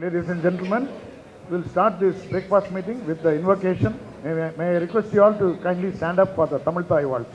Ladies and gentlemen, we'll start this breakfast meeting with the invocation. May I request you all to kindly stand up for the Tamil Thai Waltz.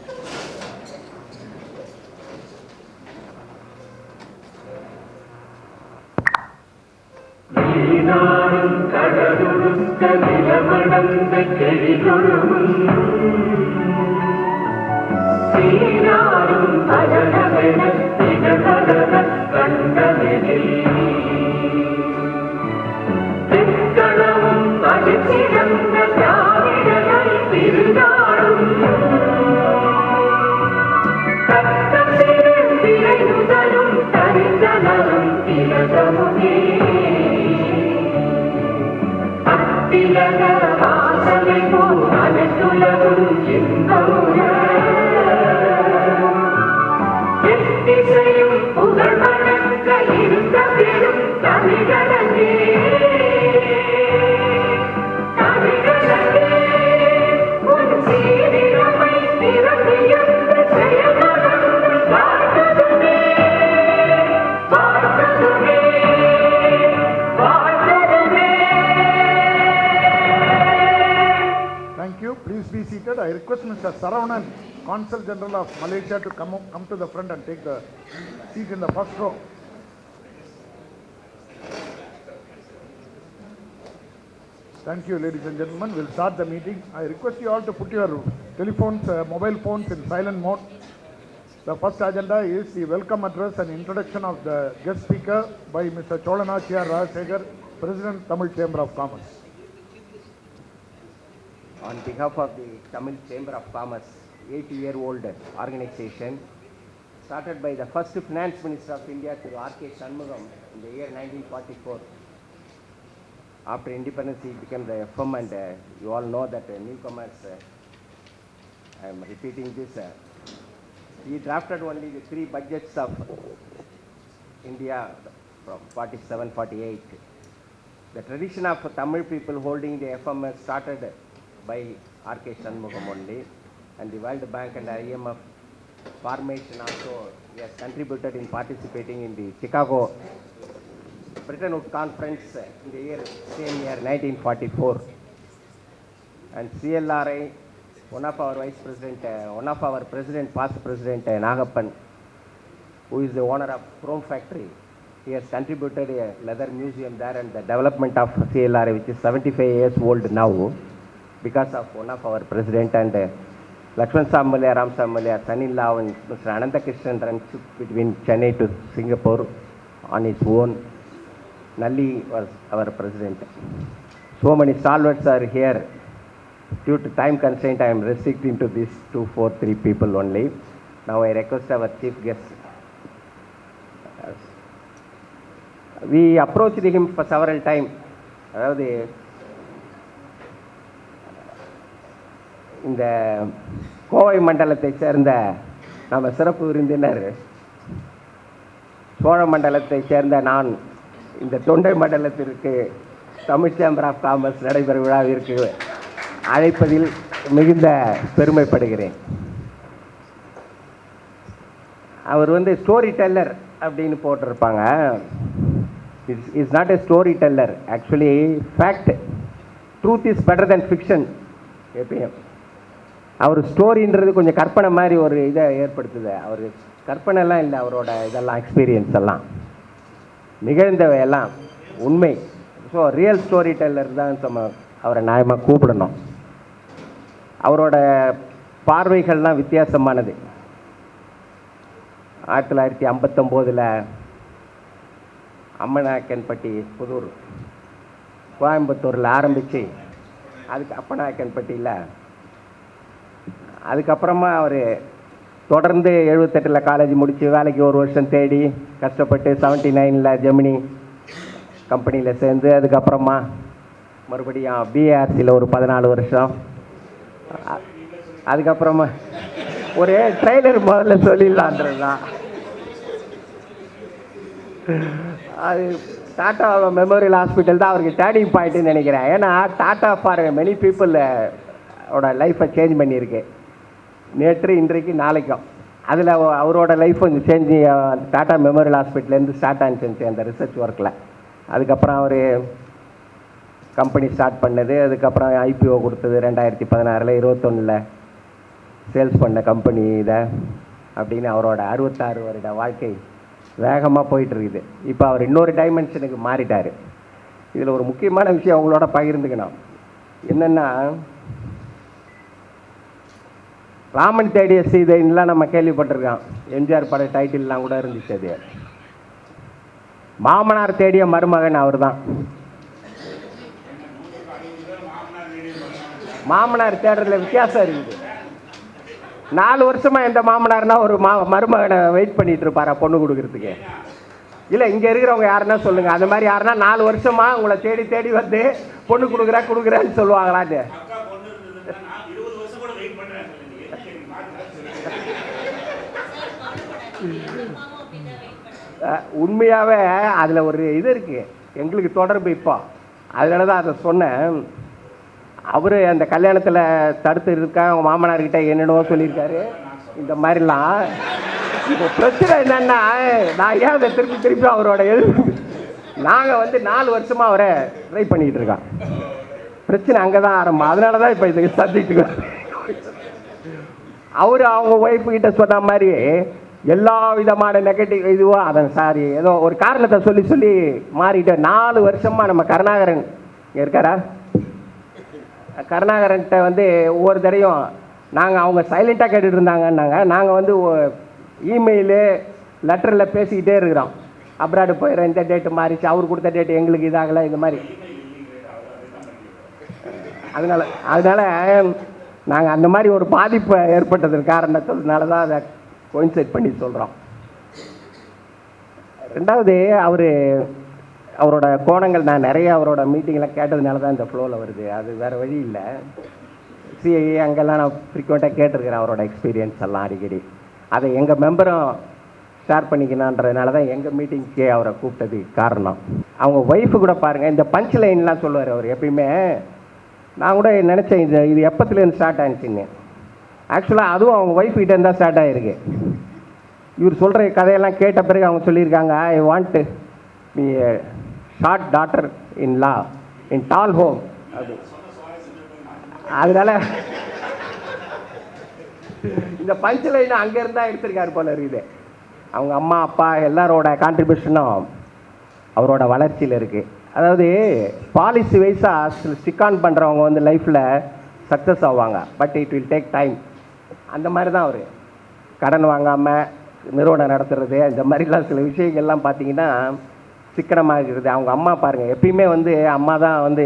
I request Mr. Saravanan, Consul General of Malaysia, to come to the front and take the seat in the first row. Thank you, ladies and gentlemen. We'll start the meeting. I request you all to put your telephones, mobile phones in silent mode. The first agenda is the welcome address and introduction of the guest speaker by Mr. Cholanachiyar Rajasekhar, President, Tamil Chamber of Commerce. On behalf of the Tamil Chamber of Commerce, 80-year-old organization, started by the first Finance Minister of India, to R.K. Shanmugam, in the year 1944. After independence, he became the FM, and you all know that newcomers, I am repeating this, he drafted only the 3 budgets of India from 47-48. The tradition of Tamil people holding the FM started by R.K. Shanmugam only, and the World Bank and IMF formation also, he has contributed in participating in the Chicago Bretton Woods Conference in the same year 1944. And CLRI, one of our vice president, past president Nagappan, who is the owner of Chrome Factory, he has contributed a leather museum there, and the development of CLRI, which is 75 years old now, because of one of our president, and Lakshman Sambalya, Ram Sambalya, son-in-law, and Mr. Ananda Krishnan runs between Chennai to Singapore on his own. Nalli was our president. So many stalwarts are here. Due to time constraint, I am restricting to these 2, 4, 3 people only. Now I request our chief guest. We approached him for several times. இந்த கோவை மண்டலத்தை சேர்ந்த நம்ம சிறப்பு விருந்தினர், சோழ மண்டலத்தை சேர்ந்த நான், இந்த தொண்டை மண்டலத்திற்கு தமிழ் சேம்பர் ஆஃப் காமர்ஸ் நடைபெறும் விழாவிற்கு அழைப்பதில் மிகுந்த பெருமைப்படுகிறேன். அவர் ஸ்டோரி டெல்லர் அப்படின்னு போட்டிருப்பாங்க. Is not a story teller. Actually fact, truth is better then fiction. எப்பயும் அவர் ஸ்டோரின்றது கொஞ்சம் கற்பனை மாதிரி ஒரு இதை ஏற்படுத்துது. அவர் கற்பனைலாம் இல்லை, அவரோட இதெல்லாம் எக்ஸ்பீரியன்ஸ் எல்லாம் நிகழ்ந்தவையெல்லாம் உண்மை. ஸோ ரியல் ஸ்டோரி டெல்லர் தான் நம்ம அவரை நியாயமாக கூப்பிடணும். அவரோட பார்வைகள்லாம் வித்தியாசமானது. 1959 அம்மநாயக்கன்பட்டி புதூர் கோயம்புத்தூரில் ஆரம்பித்து, அதுக்கு அப்பநாயக்கன்பட்டியில், அதுக்கப்புறமா அவர் தொடர்ந்து 78 காலேஜ் முடித்து வேலைக்கு 1 வருஷம் தேடி கஷ்டப்பட்டு 79 ஜெமினி கம்பெனியில் சேர்ந்து, அதுக்கப்புறமா மறுபடியும் பிஏஆர்சியில் ஒரு 14 வருஷம். அதுக்கப்புறமா ஒரு ட்ரெய்லர் முதல்ல சொல்லிடலான்றது தான். அது டாட்டா மெமோரியல் ஹாஸ்பிட்டல் தான் அவருக்கு டேர்னிங் பாயிண்ட்டுன்னு நினைக்கிறேன். ஏன்னா டாட்டா ஃபார் மெனி பீப்புள் லைஃப்பை சேஞ்ச் பண்ணியிருக்கு. நேற்று, இன்றைக்கு, நாளைக்கும். அதில் அவரோட லைஃப் கொஞ்சம் சேஞ்சு டாட்டா மெமோரியல் ஹாஸ்பிட்டலேருந்து ஸ்டார்ட் ஆனிச்சு அந்த ரிசர்ச் ஒர்க்கில். அதுக்கப்புறம் அவர் கம்பெனி ஸ்டார்ட் பண்ணது, அதுக்கப்புறம் ஐபிஓ கொடுத்தது 2016 21 சேல்ஸ் பண்ண கம்பெனி இதை அப்படின்னு அவரோட 66 வருட வாழ்க்கை வேகமாக போயிட்டுருக்குது. இப்போ அவர் இன்னொரு டைமென்ஷனுக்கு மாறிட்டார். இதில் ஒரு முக்கியமான விஷயம் அவங்களோட பகிர்ந்துக்கணும். என்னென்னா, ராமன் தேடிய சீதைன்னுலாம் நம்ம கேள்விப்பட்டிருக்கோம். எம்ஜிஆர் பட டைட்டில்லாம் கூட இருந்துச்சு. அது மாமனார் தேடிய மருமகன் அவர் தான். மாமனார் தேடுறதுல வித்தியாசம் இருக்குது. 4 வருஷமாக எந்த மாமனார்னா ஒரு மருமகனை வெயிட் பண்ணிட்டு இருப்பாரா பொண்ணு கொடுக்கறதுக்கு? இல்லை, இங்கே இருக்கிறவங்க யாருன்னா சொல்லுங்கள். அந்த மாதிரி யாருன்னா 4 வருஷமாக உங்களை தேடி தேடி வந்து பொண்ணு கொடுக்குறேன்னு சொல்லுவாங்களான்னு. உண்மையாகவே அதில் ஒரு இது இருக்குது, எங்களுக்கு தொடர்பு. இப்போ அதனால தான் அதை சொன்னேன். அவர் அந்த கல்யாணத்தில் தடுத்து இருக்கா, அவங்க மாமனார்கிட்ட என்னென்னவோ சொல்லியிருக்காரு. இந்த மாதிரிலாம் இப்போ பிரச்சனை என்னன்னா, நான் ஏன் அதை திருப்பி அவரோட நாங்கள் வந்து 4 வருஷமாக அவரை ட்ரை பண்ணிக்கிட்டு இருக்கோம். பிரச்சனை அங்கே தான் ஆரம்பம். அதனால தான் இப்போ இதுக்கு சப்ஜெக்ட்டுக்கு அவர் அவங்க ஒய்ஃபுக்கிட்ட சொன்ன மாதிரி எல்லா விதமான நெகட்டிவ் இதுவும் அதன் சாரி ஏதோ ஒரு காரணத்தை சொல்லி மாறிட்டு 4 வருஷமாக நம்ம கருணாகரன் இருக்காரா, கருணாகரன்கிட்ட வந்து ஒவ்வொரு தடையும் நாங்கள் அவங்க சைலண்ட்டாக கேட்டுட்டு இருந்தாங்கன்னாங்க. நாங்கள் வந்து இமெயிலு லெட்டரில் பேசிக்கிட்டே இருக்கிறோம். அப்ராடு போயிடுறோம், இந்த டேட்டு மாறிச்சு, அவர் கொடுத்த டேட்டு எங்களுக்கு இதாகலை, இந்த மாதிரி. அதனால் நாங்கள் அந்த மாதிரி ஒரு பாதிப்பு ஏற்பட்டதுக்கு காரணத்தினால தான் அதை கோயின்சைட் பண்ணி சொல்கிறோம். ரெண்டாவது, அவரோட கோணங்கள் நான் நிறைய அவரோட மீட்டிங்கில் கேட்டதுனால தான் இந்த ஃப்ளோவில் வருது. அது வேறு வழி இல்லை. சிஐஏ அங்கெல்லாம் நான் ஃப்ரீக்வெண்ட்டாக கேட்டிருக்கிறேன் அவரோட எக்ஸ்பீரியன்ஸ் எல்லாம் அடிக்கடி. அதை எங்கள் மெம்பரும் ஷேர் பண்ணிக்கணுன்றதுனால தான் எங்கள் மீட்டிங்க்கே அவரை கூப்பிட்டது காரணம். அவங்க ஒய்ஃபு கூட பாருங்கள், இந்த பஞ்ச் லைன்லாம் சொல்லுவார் அவர் எப்பயுமே. நான் கூட நினச்சேன் இது எப்பத்துலேருந்து ஸ்டார்ட் ஆனிச்சின்னு. ஆக்சுவலாக அதுவும் அவங்க ஒய்ஃப்கிட்ட இருந்தால் ஸ்டார்ட் ஆகிருக்கு. இவர் சொல்கிற கதையெல்லாம் கேட்ட பிறகு அவங்க சொல்லியிருக்காங்க, I want me short daughter in law in doll home அப்படி. அதனால் இந்த பஞ்ச் லைன் அங்கேருந்து தான் எடுத்திருக்காரு போல இருக்குது. அவங்க அம்மா அப்பா எல்லாரோட கான்ட்ரிபியூஷனும் அவரோட வளர்ச்சியில் இருக்குது. அதாவது பாலிசி வைஸாக ஸ்டிக் ஆன் பண்ணுறவங்க வந்து லைஃப்பில் சக்ஸஸ் ஆவாங்க. But it will take time. அந்த மாதிரி தான் அவர் கடன் வாங்காமல் நிறுவனம் நடத்துறது, இந்த மாதிரிலாம் சில விஷயங்கள்லாம் பார்த்தீங்கன்னா சிக்கனமாக இருக்குது. அவங்க அம்மா பாருங்கள், எப்பயுமே வந்து அம்மா தான் வந்து,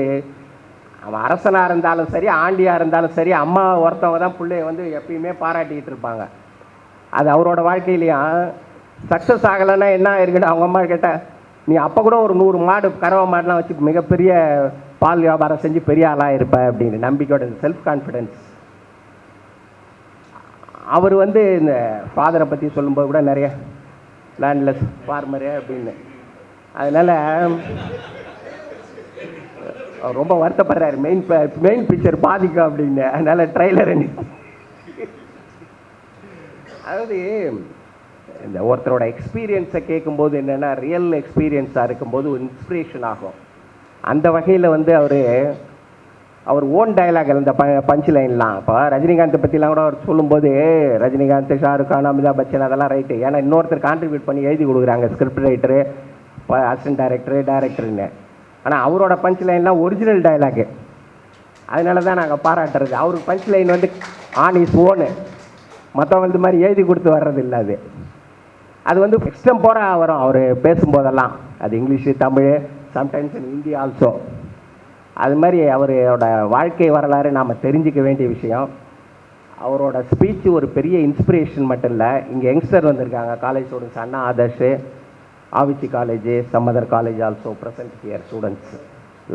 அவன் அரசனாக இருந்தாலும் சரி ஆண்டியாக இருந்தாலும் சரி, அம்மா ஒருத்தவங்க தான் பிள்ளைய வந்து எப்பயுமே பாராட்டிக்கிட்டு இருப்பாங்க. அது அவரோட வாழ்க்கையிலையும் சக்ஸஸ் ஆகலைன்னா என்ன ஆயிருக்குன்னு அவங்க அம்மா கேட்டால், நீ அப்போ கூட ஒரு 100 மாடு கறவை மாடுலாம் வச்சு மிகப்பெரிய பால் வியாபாரம் செஞ்சு பெரிய ஆளாக இருப்ப அப்படின்னு நம்பிக்கையோட செல்ஃப் கான்ஃபிடென்ஸ். அவர் வந்து இந்த ஃபாதரை பற்றி சொல்லும்போது கூட நிறைய லேண்ட்லெஸ் ஃபார்மரு அப்படின்னு, அதனால் ரொம்ப வருத்தப்படுறாரு. மெயின் பிக்சர் பாதிக்கும் அப்படின்னு. அதனால் ட்ரெய்லர் அதாவது இந்த ஒருத்தரோட எக்ஸ்பீரியன்ஸை கேட்கும்போது என்னென்னா, ரியல் எக்ஸ்பீரியன்ஸாக இருக்கும்போது ஒரு இன்ஸ்பிரேஷன் ஆகும். அந்த வகையில் வந்து அவர் ஓன் டைலாக் இந்த பஞ்ச் லைன்லாம் இப்போ ரஜினிகாந்தை பற்றிலாம் கூட அவர் சொல்லும்போது, ரஜினிகாந்த், ஷாருக் கான், அமிதாப் பச்சன் அதெல்லாம் ரைட்டு. ஏன்னா இன்னொருத்தர் கான்ட்ரிபியூட் பண்ணி எழுதி கொடுக்குறாங்க, ஸ்கிரிப்ட் ரைட்டரு, அசிஸ்டன்ட் டேரக்டருன்னு. ஆனால் அவரோட பஞ்ச் லைன்லாம் ஒரிஜினல் டைலாகு. அதனால தான் நாங்கள் பாராட்டுறது. அவருக்கு பஞ்ச் லைன் வந்து ஆன் இஸ் ஓனு, மற்றவங்க மாதிரி எழுதி கொடுத்து வர்றது இல்லை. அது வந்து எக்ஸ்டெம்போராக வரும் அவர் பேசும்போதெல்லாம். அது இங்கிலீஷு, தமிழ், சம்டைம்ஸ் இன் ஹிந்தி ஆல்சோ. அது மாதிரி அவரோட வாழ்க்கை வரலாறு நாம் தெரிஞ்சிக்க வேண்டிய விஷயம். அவரோட ஸ்பீச்சு ஒரு பெரிய இன்ஸ்பிரேஷன் மட்டும் இல்லை. இங்கே யங்ஸ்டர் வந்திருக்காங்க, college students, Anna Adarsh, Avichi college, some other college also present here students,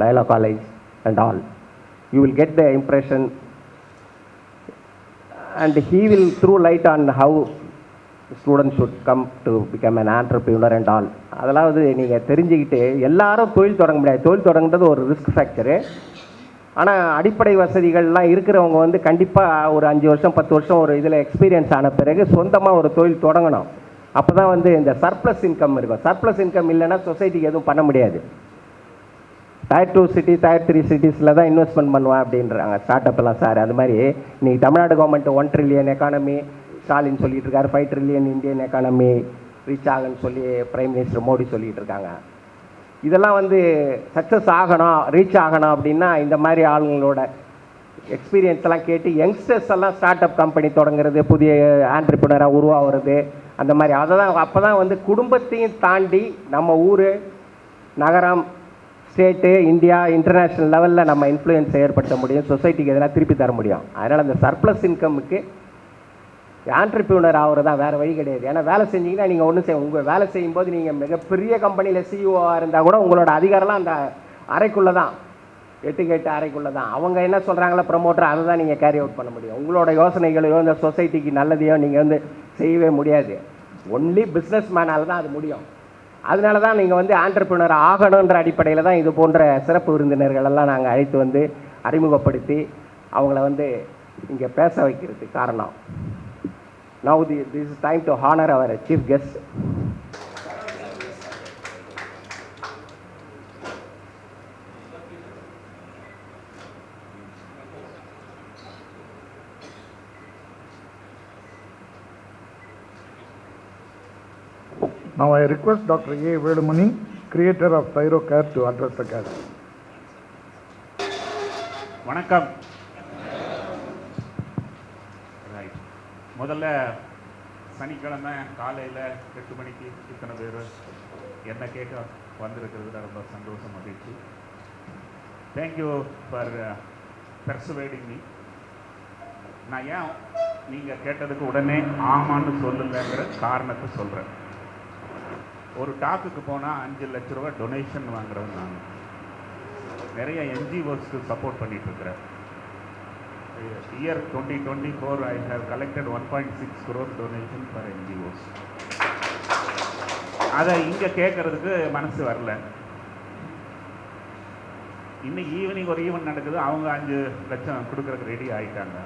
Loyola college and all. You will get the impression and he will throw light on how students should come to become an entrepreneur and all. அதாவது நீங்கள் தெரிஞ்சுக்கிட்டு எல்லாரும் தொழில் தொடங்க முடியாது. தொழில் தொடங்குறது ஒரு ரிஸ்க் ஃபேக்டரு. ஆனால் அடிப்படை வசதிகள்லாம் இருக்கிறவங்க வந்து கண்டிப்பாக ஒரு 5 வருஷம் 10 வருஷம் ஒரு இதில் எக்ஸ்பீரியன்ஸ் ஆன பிறகு சொந்தமாக ஒரு தொழில் தொடங்கணும். அப்போ தான் வந்து இந்த சர்ப்ளஸ் இன்கம் இருக்கும். சர்ப்ளஸ் இன்கம் இல்லைன்னா சொசைட்டிக்கு எதுவும் பண்ண முடியாது. டயர் 2 சிட்டி டயர் 3 சிட்டிஸில் தான் இன்வெஸ்ட்மெண்ட் பண்ணுவேன் அப்படின்றாங்க ஸ்டார்ட் அப்லாம் சார். அது மாதிரி இன்றைக்கி Tamil Nadu government 1 trillion economy Stalin சொல்லிட்டு இருக்காரு, 5 ட்ரில்லியன் இந்தியன் எக்கானமி ரீச் ஆகுன்னு சொல்லி பிரைம் மினிஸ்டர் மோடி சொல்லிகிட்டு இருக்காங்க. இதெல்லாம் சக்ஸஸ் ஆகணும், ரீச் ஆகணும் அப்படின்னா இந்த மாதிரி ஆளுங்களோட எக்ஸ்பீரியன்ஸ் எல்லாம் கேட்டு யங்ஸ்டர்ஸ் எல்லாம் ஸ்டார்ட் அப் கம்பெனி தொடங்குறது, புதிய ஆண்டர்பிரினராக உருவாகிறது, அந்த மாதிரி அப்போ தான் குடும்பத்தையும் தாண்டி நம்ம ஊர், நகரம், ஸ்டேட்டு, இந்தியா, இன்டர்நேஷ்னல் லெவலில் நம்ம இன்ஃப்ளூயன்ஸை ஏற்படுத்த முடியும், சொசைட்டிக்கு எதனா திருப்பி தர முடியும். அதனால் அந்த சர்ப்ளஸ் இன்கமுக்கு ஆண்டர்பிரினர் ஆகிறது தான், வேறு வழி கிடையாது. ஏன்னா வேலை செஞ்சீங்கன்னா நீங்கள் ஒன்றும் உங்கள் வேலை செய்யும்போது நீங்கள் மிகப்பெரிய கம்பெனியில் சிஇஓவாக இருந்தால் கூட உங்களோட அதிகாரம்லாம் அந்த அறைக்குள்ளே தான், 8 அறைக்குள்ளே தான். அவங்க என்ன சொல்கிறாங்களோ ப்ரமோட்டர், அதை தான் நீங்கள் கேரி அவுட் பண்ண முடியும். உங்களோட யோசனைகளையோ இந்த சொசைட்டிக்கு நல்லதையோ நீங்கள் செய்யவே முடியாது. ஒன்லி பிஸ்னஸ் மேனால் தான் அது முடியும். அதனால தான் நீங்கள் ஆண்டர்பிரினர் ஆகணுன்ற அடிப்படையில் தான் இது போன்ற சிறப்பு விருந்தினர்களெல்லாம் நாங்கள் அழைத்து அறிமுகப்படுத்தி அவங்கள இங்கே பேச வைக்கிறதுக்கு காரணம். Now this is time to honor our chief guest. Now I request Dr. A. Velumani, creator of Thyrocare, to address the gathering. வணக்கம். ரைட், முதல்ல சனிக்கிழமை காலையில் 8 மணிக்கு இத்தனை பேர் என்ன கேட்க வந்திருக்கிறதுல ரொம்ப சந்தோஷம், மகிழ்ச்சி. Thank you for persuading me. நான் ஏன் நீங்கள் கேட்டதுக்கு உடனே ஆமான்னு சொல்லுங்கிற காரணத்தை சொல்கிறேன். ஒரு டாக்குக்கு போனால் 5 லட்ச ரூபா டொனேஷன் வாங்குறேன். நான் நிறைய என்ஜிஓஸ்க்கு சப்போர்ட் பண்ணிகிட்ருக்கிறேன். Year 2024 I have collected 1.6 crore donation for NGOs. அதை இங்கே கேட்குறதுக்கு மனசு வரல. இன்னைக்கு ஈவினிங் ஒரு ஈவெண்ட் நடக்குது, அவங்க 5 லட்சம் கொடுக்குறதுக்கு ரெடி ஆகிட்டாங்க.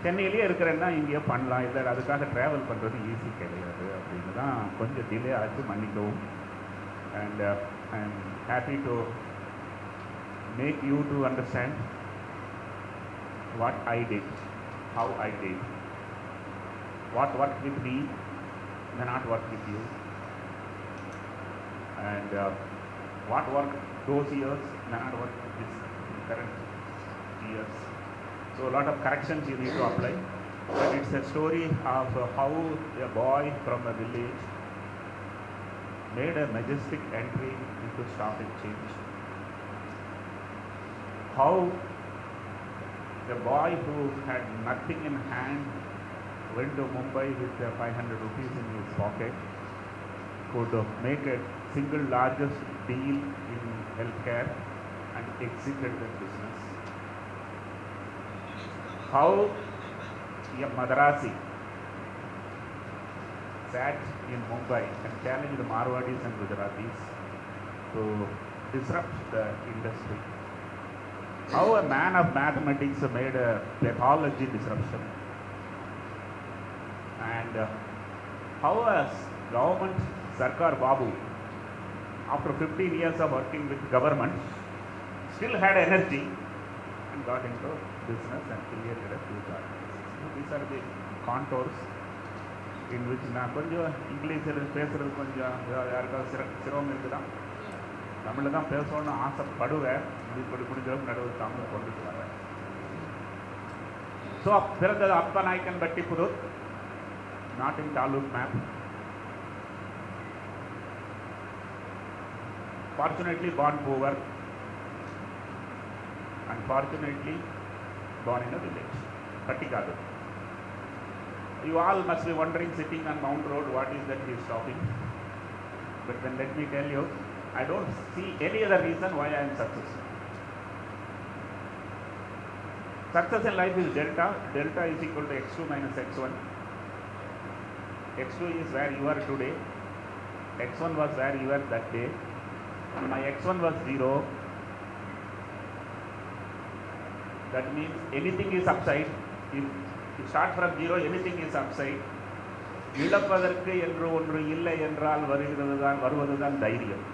சென்னையிலேயே இருக்கிறேன்னா இங்கேயே பண்ணலாம், இல்லை அதுக்காக ட்ராவல் பண்ணுறது ஈஸி கிடையாது அப்படின்னு தான் கொஞ்சம் டிலே ஆச்சு, மன்னிக்கவும். And I am happy to make you to understand what I did, how I did, what worked with me may not work with you, and what worked those years may not work with this current years. So a lot of corrections you need to apply, but it's a story of how a boy from a village made a majestic entry into stock exchange, how the boy who had nothing in hand went to Mumbai with 500 rupees in his pocket, could make a single largest deal in healthcare and exited the business. How a Madrasi sat in Mumbai and challenged the Marwadis and Gujaratis to disrupt the industry. How a man of mathematics made a pathology disruption, and how a government, Sarkar Babu, after 15 years of working with government, still had energy and got into business and created a few jobs. These are the contours in which நான் கொஞ்சம் இங்கிலீஷில் பேசுகிறது கொஞ்சம் யாருக்காவது சிரமம் இருக்குதான், தமிழில் தான் பேசணும்னு ஆசைப்படுவேன். முடிஞ்சளவுக்கு நடுவில் தமிழ் கொண்டுட்டு வரேன். ஸோ பிறந்தது Appanayakkan Pattiputhur, not in taluk map. Fortunately born poor, unfortunately born in a village, Kattikadu. You all must be wondering, sitting on Mount Road, what is that he is talking? But then let me tell you, I don't see any other reason why I am successful. Success in life is delta. Delta is equal to x2 minus x1. x2 is where you are today. x1 was where you were that day. And my x1 was 0. That means anything is upside. If you start from 0, anything is upside. இழப்பதற்கு என்று ஒன்று இல்லை என்றால் வருவதுதான் தைரியம்.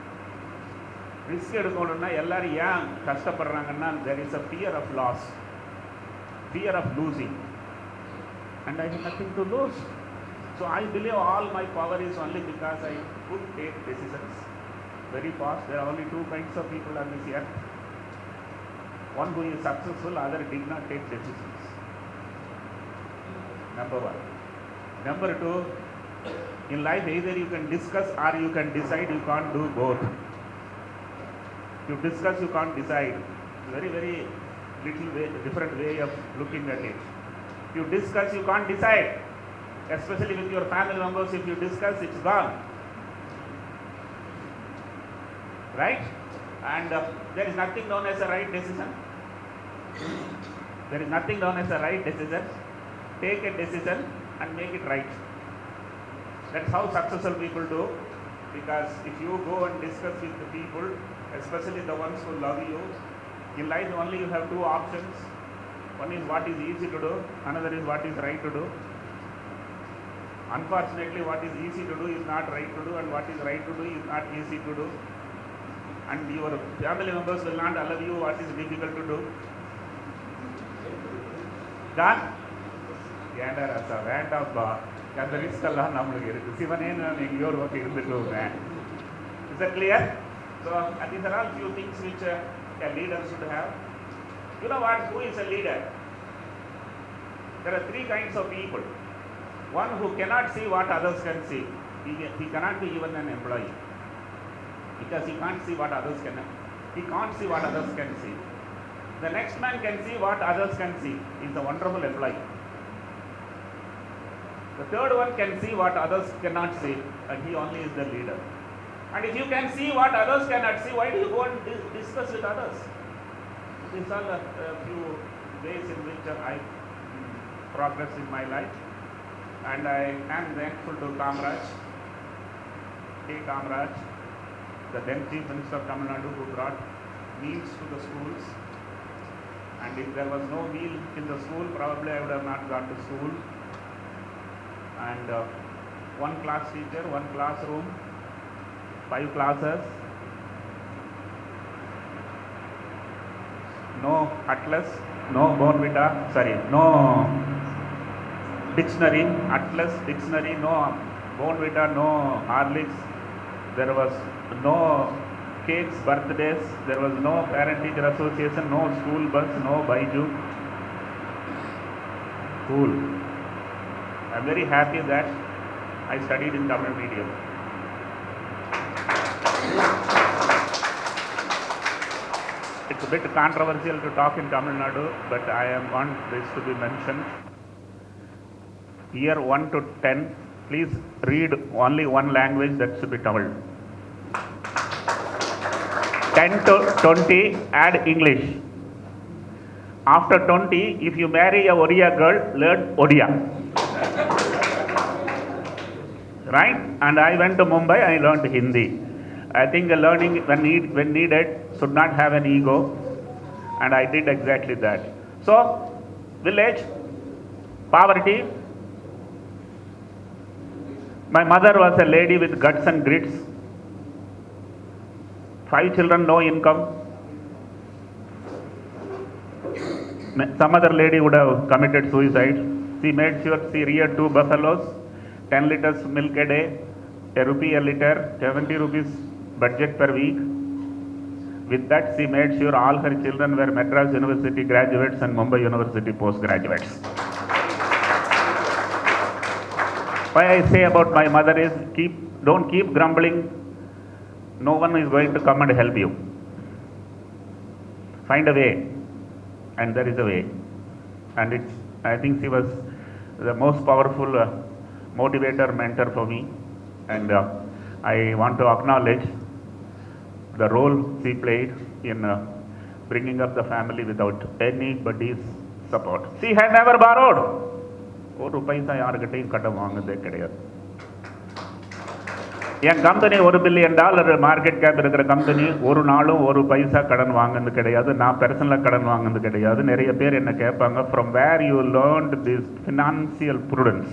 Risk எடுக்கணும்னா எல்லாரும் ஏன் கஷ்டப்படுறாங்கன்னா there is a fear of loss, fear of losing, and I have nothing to lose. So I believe all my power is only because I could take decisions very fast. There are only two kinds of people on this earth. One who is successful, other did not take decisions. Number one. Number two, in life either you can discuss or you can decide. You can't do both. You discuss, you can't decide. Very, very little way, different way of looking at it. You discuss, you can't decide. Especially with your family members, if you discuss, it's gone. Right? And there is nothing known as a right decision. There is nothing known as a right decision. Take a decision and make it right. That's how successful people do. Because if you go and discuss with the people, especially the ones who love you, in life only you have two options. One is what is easy to do, another is what is right to do. Unfortunately, what is easy to do is not right to do, and what is right to do is not easy to do. And your family members will not allow you what is difficult to do. Done? ஏண்டா ரசா வேண்டாம்ப்பா அந்த risk எல்லாம் நம்மளுக்கு இருக்கு சிவனே நான் எங்கேயோ ஒரு பக்கம் இருந்துட்டு Is that clear? So these are all few things which a leader should have. You know what? Who is a leader? There are three kinds of people. One who cannot see what others can see. He cannot be even an employee because he can't see what others can. He can't see what others can see. The next man can see what others can see. He is a wonderful employee. The third one can see what others cannot see, and he only is the leader. And if you can see what others cannot see, why do you go and discuss with others? These are a few ways in which I progress in my life, and I am thankful to Commere, the then Chief Minister of Tamil Nadu, who brought meals to the schools. And if there was no meal in the school, probably I would have not gone to school. And one class teacher, one classroom, 5 classes, no atlas, no Bonvita, no dictionary, atlas, dictionary, no Bonvita, no Horlicks. There was no cakes, birthdays, there was no parent-teacher association, no school bus, no Baiju. Cool. I am very happy that I studied in Tamil medium. It's a bit controversial to talk in Tamil Nadu, but I want this to be mentioned. Year 1 to 10, please read only one language, that should be Tamil. 10 to 20, add English. After 20, if you marry a Odia girl, learn Odia. Right? And I went to Mumbai, I learned Hindi. I think learning when needed should not have an ego, and I did exactly that. So, village, poverty. My mother was a lady with guts and grits. 5 children, no income. Some other lady would have committed suicide. She made sure she reared 2 buffaloes, 10 liters milk a day, ₹1 a liter, 70 rupees budget per week. With that, she made sure all her children were Madras University graduates and Mumbai University postgraduates. Why I say about my mother is, don't keep grumbling. No one is going to come and help you. Find a way, and there is a way. And I think she was the most powerful motivator, mentor for me. And I want to acknowledge the role she played in bringing up the family without anybody's support. She had never borrowed. ஒரு பைசா யாருக்கிட்டையும் கடன் வாங்குறதே கிடையாது. என் company $1 billion market gap இருக்கிற company ஒரு நாளும் ஒரு பைசா கடன் வாங்கினது கிடையாது. நான் பர்சனலாக கடன் வாங்கினது கிடையாது. நிறைய பேர் என்ன கேட்பாங்க, from where you learned this financial prudence?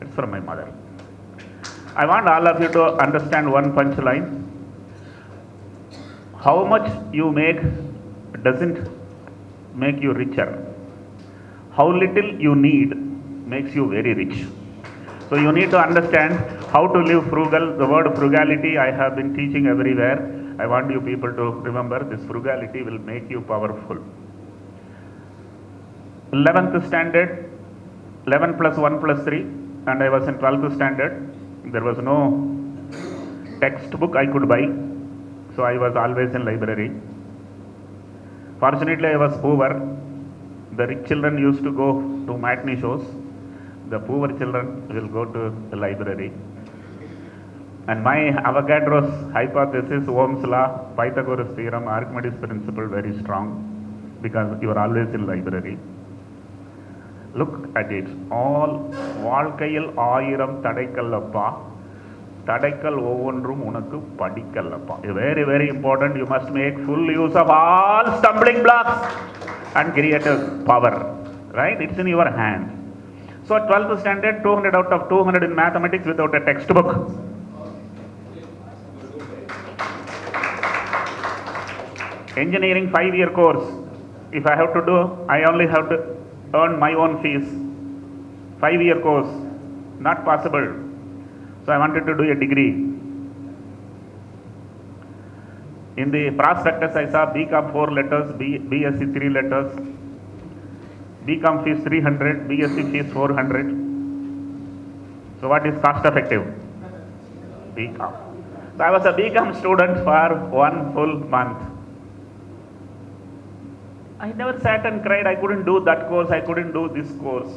It's from my mother. I want all of you to understand one punchline. How much you make doesn't make you richer. How little you need makes you very rich. So you need to understand how to live frugal. The word frugality I have been teaching everywhere. I want you people to remember this frugality will make you powerful. 11th standard, 11 plus 1 plus 3, and I was in 12th standard. There was no textbook I could buy, so I was always in library. Fortunately, I was poor. The rich children used to go to matinee shows. The poor children will go to the library. And my Avogadro's hypothesis, Ohm's law, Pythagoras theorem, Archimedes principle very strong because you are always in library. Look at it. All வாழ்க்கையில் ஆயிரம் தடைக்கல்லப்பா தடைக்கல் ஒவ்வொன்றும் உனக்கு படிக்கல்லப்பா. Very, very important. You must make full use of all stumbling blocks and create a power. Right? It's in your hand. So at 12th standard, 200 out of 200 in mathematics without a textbook. Engineering 5-year course. If I have to do, I only have to earn my own fees. 5-year course. Not possible. So I wanted to do a degree. In the prospectus I saw BCom 4 letters, BSc 3 letters. BCom fees 300, BSc fees 400. So what is cost effective? BCom. So I was a BCom student for 1 full month. I never sat and cried, I couldn't do that course, I couldn't do this course.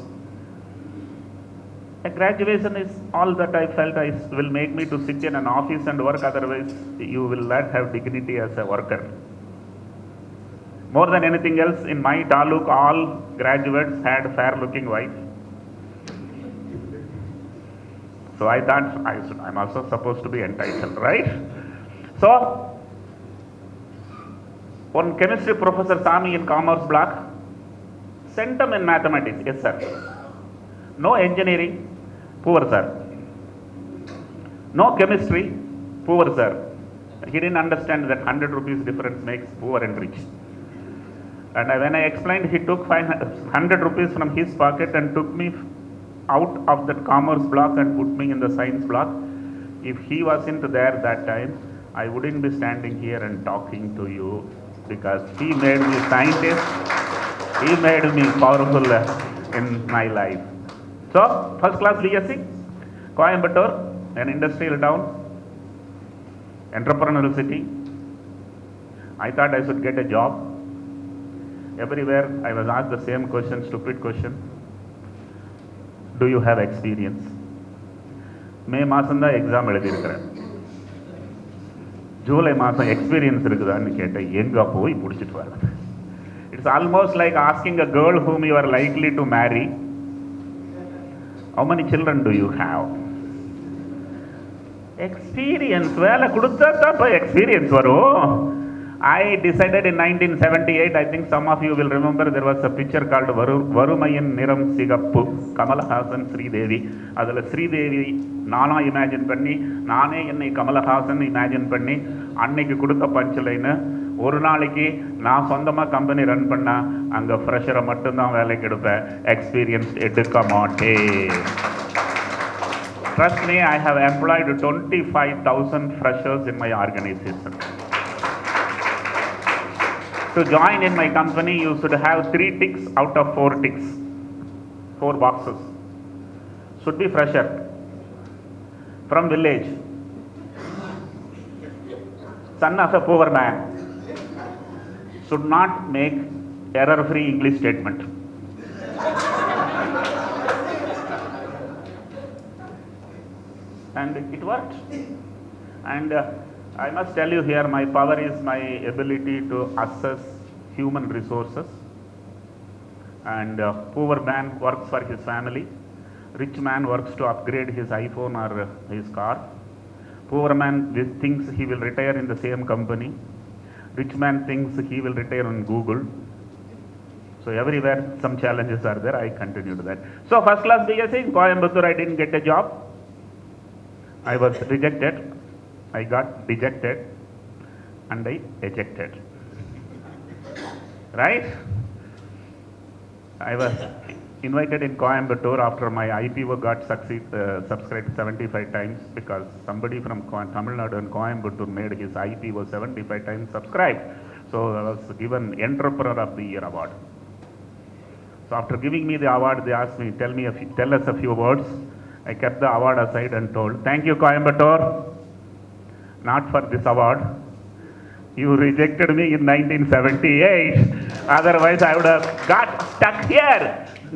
A graduation is all that I felt will make me to sit in an office and work, otherwise you will not have dignity as a worker. More than anything else, in my taluk, all graduates had fair-looking wives. So I thought I'm also supposed to be entitled, right? So, one chemistry professor saw me in commerce block, sent him in mathematics. Yes, sir. No engineering, poor sir. No chemistry, poor sir. He didn't understand that 100 rupees difference makes poor and rich. And when I explained, he took 100 rupees from his pocket and took me out of that commerce block and put me in the science block. If he wasn't there that time, I wouldn't be standing here and talking to you, because he made me scientist, he made me powerful in my life. So, first class BSc, Coimbatore, an industrial town, entrepreneurial city. I thought I should get a job. Everywhere I was asked the same question, stupid question. Do you have experience? May மாசம் தான் exam எழுதியிருக்கிறேன். ஜூலை மாதம் experience இருக்குதான்னு கேட்டேன். எங்கே போய் பிடிச்சிட்டு வர்றது? It's almost like asking a girl whom you are likely to marry, how many children do you have? Experience. வேலை கொடுத்தா தான் இப்போ எக்ஸ்பீரியன்ஸ் வரும். I decided in 1978, I think some of you will remember, there was a picture called Varumayin Niram Sigappu, Kamalhasan Sridevi. அதில் ஸ்ரீதேவி நானா imagine பண்ணி, நானே என்னை கமலஹாசன் இமேஜின் பண்ணி, அன்னைக்கு கொடுத்த பஞ்ச்லைன்னு, ஒரு நாளைக்கு நான் சொந்தமாக கம்பெனி ரன் பண்ணால் அங்கே ஃப்ரெஷரை மட்டும்தான் வேலைக்கு எடுப்பேன், எக்ஸ்பீரியன்ஸ் எடுக்க மாட்டேன். Trust me, I have employed 25,000 freshers in my organization. To join in my company, you should have 3 ticks out of 4 ticks. 4 boxes. Should be fresher. From village. Son of a poor man. Should not make error-free English statement. And it worked. And I must tell you here, my power is my ability to assess human resources. And poor man works for his family. Rich man works to upgrade his iPhone or his car. Poor man thinks he will retire in the same company. Rich man thinks he will retire on Google. So everywhere some challenges are there. I continue to that. So first class BSc in Coimbatore, I didn't get a job. I was rejected. I got dejected. and I ejected. Right? I was invited in Coimbatore after my IPO got subscribed 75 times because somebody from Tamil Nadu and Coimbatore made his IPO 75 times subscribed. So I was given Entrepreneur of the Year award. So after giving me the award, they asked me, tell us a few words. I kept the award aside and told, thank you Coimbatore, not for this award. You rejected me in 1978. Otherwise, I would have got stuck here.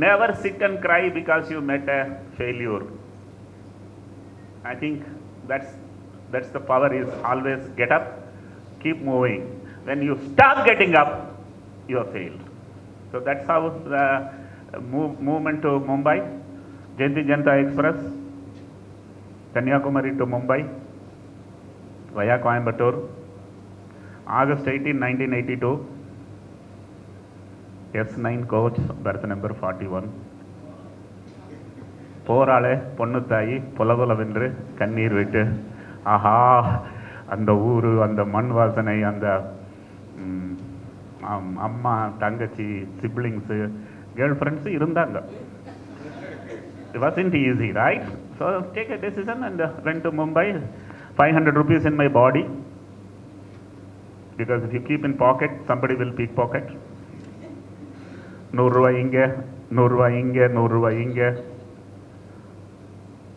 Never sit and cry because you met a failure. I think that's the power is always get up, keep moving. When you stop getting up, you have failed. So that's how the movement to Mumbai, Jayanti Janata Express, Kanyakumari to Mumbai, via Coimbatore, August 18, 1982, S9 coach, berth number 41. போராளே பொண்ணு தாயி புலகுலவென்று கண்ணீர் விட்டு ஆஹா அந்த ஊரு அந்த மண் வாசனை அந்த அம்மா தங்கச்சி சிப்ளிங்ஸு கேர்ள் ஃப்ரெண்ட்ஸு இருந்தாங்க. It wasn't easy, right? So take a decision and went to Mumbai. 500 rupees in my body. Because if you keep in pocket, somebody will pickpocket. 100 ரூபாய் இங்கே 100 ரூபாய் இங்கே 100 ரூபாய் இங்கே.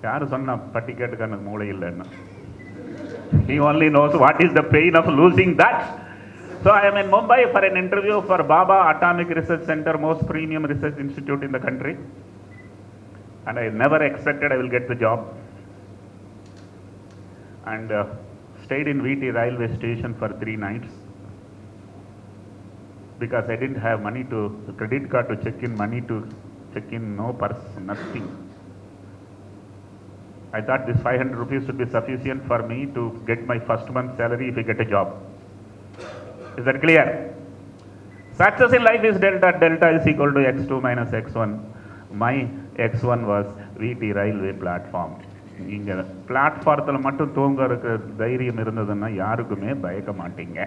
யாரு சொன்னா பட்டிக்கேட்டுக்கு எனக்கு மூளை இல்லைன்னு. He only knows what is the pain of losing that. So I am in Mumbai for an interview for Baba Atomic Research Center, most premium research institute in the country. And I never expected I will get the job. And stayed in VT railway station for 3 nights. Because I didn't have money to, credit card to check in, money to check in, no purse, nothing. I thought this 500 rupees should be sufficient for me to get my first month's salary if I get a job. Is that clear? Success in life is delta. Delta is equal to x2 minus x1. My x1 was VT railway platform. இங்கே பிளாட்ஃபாரத்தில் மட்டும் தூங்குறதுக்கு தைரியம் இருந்ததுன்னா யாருக்குமே பயக்க மாட்டீங்க.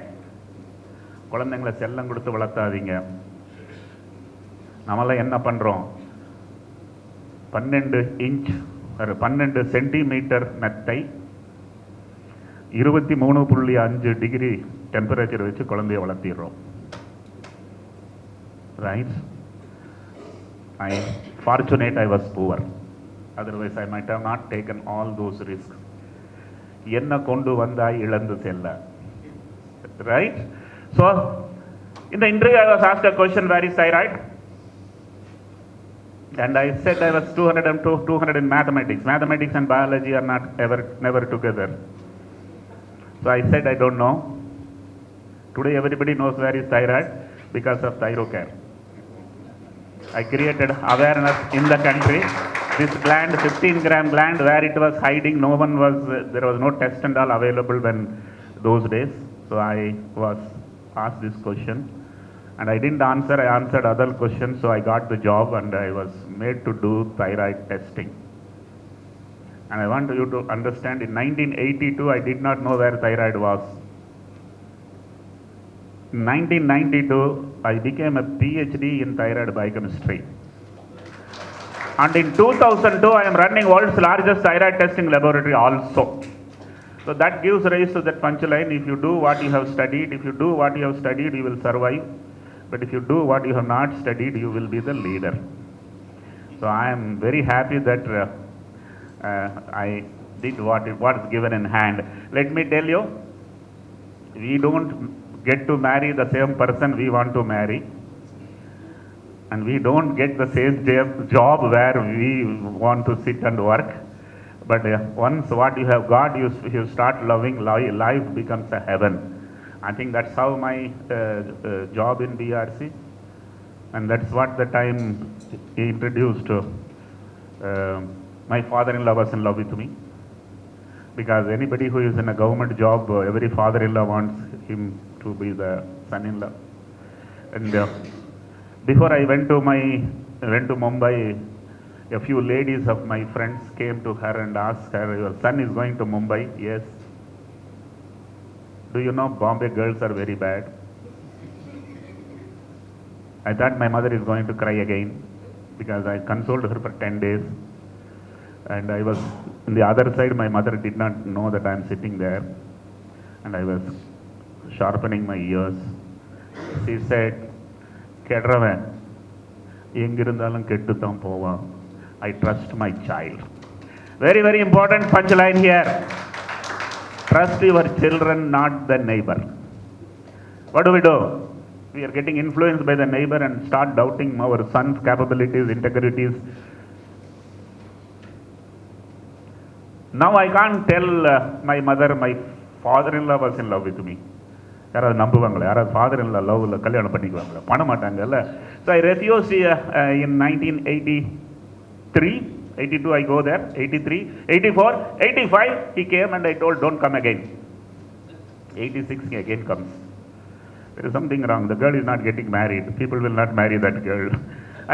குழந்தைங்களை செல்லம் கொடுத்து வளர்த்தாதீங்க. நம்மளாம் என்ன பண்ணுறோம்? 12 இன்ச் 12 சென்டிமீட்டர் மெத்தை 23.5 டிகிரி டெம்பரேச்சர் வச்சு குழந்தைய வளர்த்திடுறோம். Right? I fortunate I was poor. Otherwise I might have not taken all those risks. என்ன கொண்டு வந்தாய் இழந்து செல்ல. Right? So, in the interview I was asked a question, where is thyroid? And I said I was 200 in mathematics. Mathematics and biology are not never together. So I said I don't know. Today everybody knows where is thyroid because of Thyrocare. I created awareness in the country. This gland, 15-gram gland, where it was hiding, there was no test and all available when those days. So I was asked this question and I didn't answer. I answered other questions, so I got the job and I was made to do thyroid testing. And I want you to understand, in 1982 I did not know where thyroid was. In 1992 I became a PhD in thyroid biochemistry. And in 2002 I am running world's largest thyroid testing laboratory also. So that gives rise to that punchline: if you do what you have studied, you will survive. But if you do what you have not studied, you will be the leader. So I am very happy that I did what is given in hand. Let me tell you, we don't get to marry the same person we want to marry. And we don't get the same job where we want to sit and work. But once what you have got, you start loving life becomes a heaven. I think that's how my job in BRC, and that's what the time he introduced. My father-in-law was in love with me, because anybody who is in a government job, every father-in-law wants him to be the son-in-law. And before I went to Mumbai, a few ladies of my friends came to her and asked her, "Your son is going to Mumbai?" "Yes." Do you know Bombay girls are very bad? I thought my mother is going to cry again because I consoled her for 10 days. And I was on the other side, my mother did not know that I am sitting there. And I was sharpening my ears. She said, "Kedravan, engirundhalum kettu thaan povan. I trust my child." Very, very important punchline here. Trust your children, not the neighbor. What do? We are getting influenced by the neighbor and start doubting our son's capabilities, integrities. Now I can't tell my mother, my father-in-law was in love with me. யாராவது நம்புவாங்களா? யாராவது father இல்ல லவ்ல கல்யாணம் பண்ணிக்குவாங்களா? பண்ண மாட்டாங்கல்ல. So I refused in 1983, 82 I go there, 83, 84, 85 he came and I told don't come again. 86 he again comes. There is something wrong. The girl is not getting married. People will not marry that girl.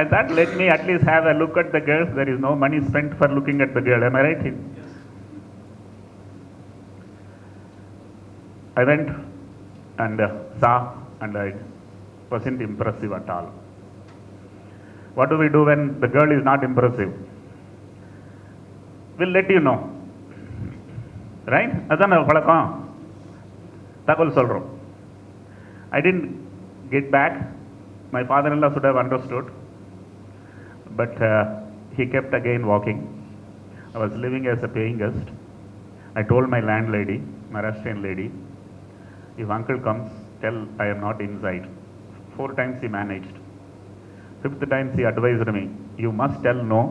I thought let me at least have a look at the girl. There is no money spent for looking at the girl. Am I right? I went and saw and I wasn't impressive at all. What do we do when the girl is not impressive? We'll let you know. Right? அதான் பழக்கம். தகவல் சொல்றோம். I didn't get back. My father-in-law should have understood. But he kept again walking. I was living as a paying guest. I told my landlady, Maharashtrian lady, if uncle comes, tell I am not inside. 4 times he managed. 5th time he advised me, you must tell no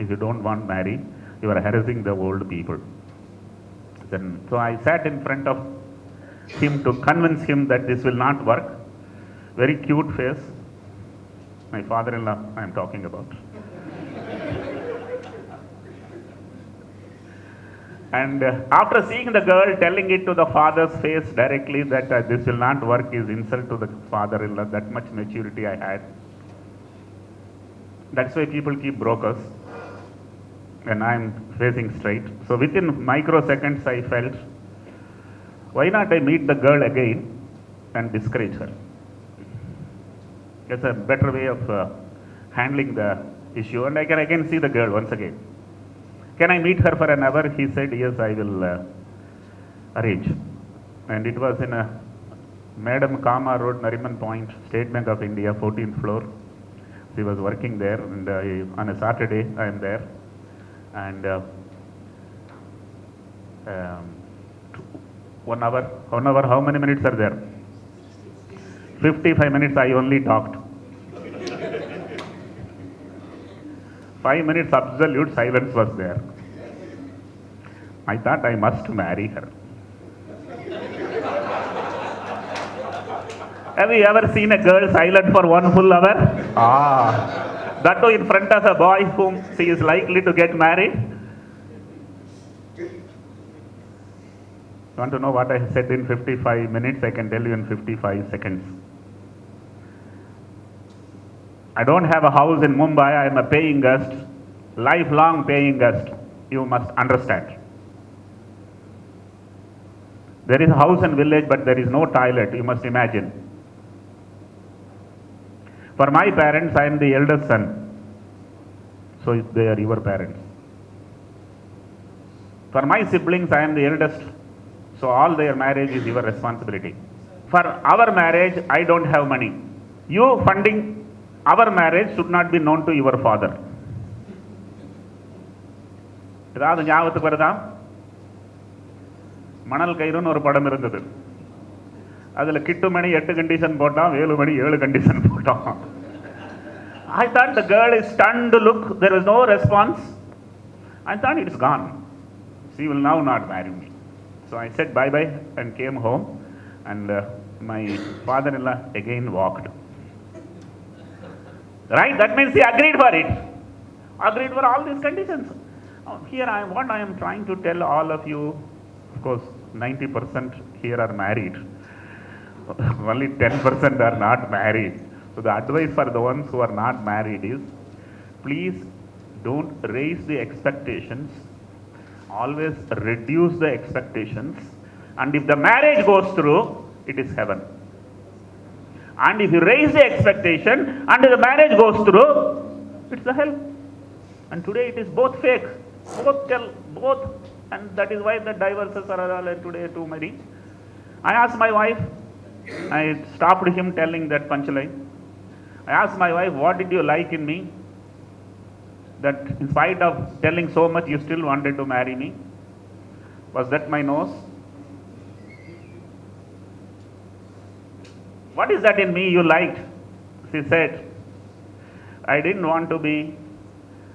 if you don't want marry. You are harassing the old people. Then, so I sat in front of him to convince him that this will not work. Very cute face. My father-in-law I am talking about. And after seeing the girl telling it to the father's face directly that this will not work is insult to the father-in-law, that much maturity I had. That's why people keep brokers. And I am facing straight. So within microseconds I felt, why not I meet the girl again and discourage her? It's a better way of handling the issue. And I can again see the girl once again. Can I meet her for an hour? He said, yes, I will arrange. And it was in a Madam Commere Road, Nariman Point, State Bank of India, 14th floor. She was working there, and on a Saturday I am there. And 1 hour, how many minutes are there? 55 minutes I only talked. 5 minutes absolute silence was there. I thought I must marry her. Have you ever seen a girl silent for 1 full hour? That too in front of a boy whom she is likely to get married. You want to know what I said in 55 minutes? I can tell you in 55 seconds. I don't have a house in Mumbai. I am a paying guest, lifelong paying guest. You must understand. There is a house in village, but there is no toilet. You must imagine. For my parents, I am the eldest son. So they are your parents. For my siblings, I am the eldest. So all their marriage is your responsibility. For our marriage, I don't have money. You funding our marriage should not be known to your father. ஏதாவது ஞாபகத்துக்கு வருதா? மணல் கயிறுன்னு ஒரு படம் இருந்தது. அதுல கிட்டுமணி 8 condition போட்டான், Velumani 7 condition போட்டான். I thought the girl is stunned to look. There was no response. I thought it's gone. She will now not marry me. So I said bye-bye and came home, and my father-in-law again walked. Right? That means he agreed for it. Agreed for all these conditions. Here what I am trying to tell all of you, of course 90% here are married. Only 10% are not married. So the advice for the ones who are not married is, please don't raise the expectations. Always reduce the expectations And if the marriage goes through, it is heaven. And if you raise the expectation and the marriage goes through, it's the hell. And today it is both fake. Both. And that is why the divorces are all today too many. I asked my wife, I stopped him telling that punchline. I asked my wife, what did you like in me? That in spite of telling so much, you still wanted to marry me? Was that my nose? What is that in me you liked? She said, I didn't want to be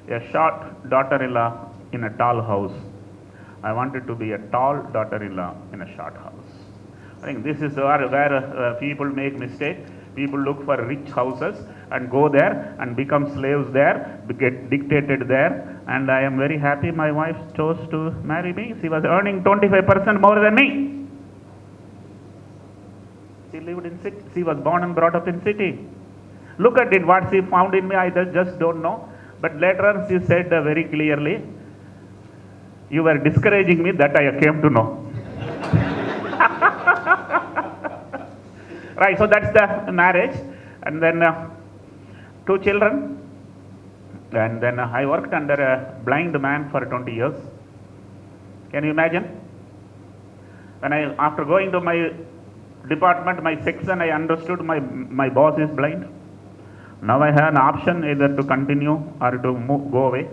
a short daughter-in-law in a tall house. I wanted to be a tall daughter-in-law in a short house. I think this is where people make mistake. People look for rich houses and go there and become slaves there, get dictated there. And I am very happy my wife chose to marry me. She was earning 25% more than me. She lived in city. She was born and brought up in city. Look at it, what she found in me, I just don't know. But later on she said very clearly, you were discouraging me, that I came to know. Right, so that's the marriage. And then 2 children. And then I worked under a blind man for 20 years. Can you imagine? When after going to my department, my section, I understood my boss is blind. Now I have an option either to continue or to go away.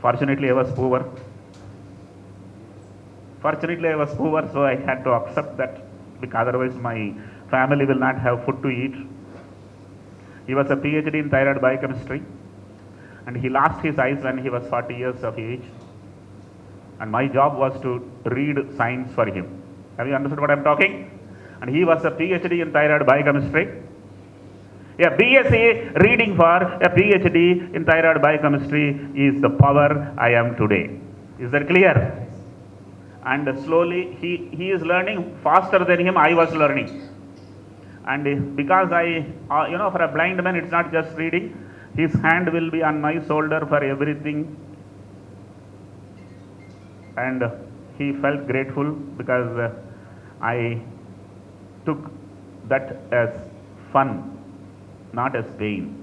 Fortunately, I was poor. So I had to accept that, because otherwise my family will not have food to eat. He was a PhD in thyroid biochemistry, and he lost his eyes when he was 40 years of age. And my job was to read science for him. Have you understood what I am talking? And he was a PhD in thyroid biochemistry. A BSc reading for a PhD in thyroid biochemistry is the power I am today. Is that clear? And slowly he is learning faster than him, I was learning. And because for a blind man, it's not just reading. His hand will be on my shoulder for everything. And he felt grateful because I took that as fun, not as pain.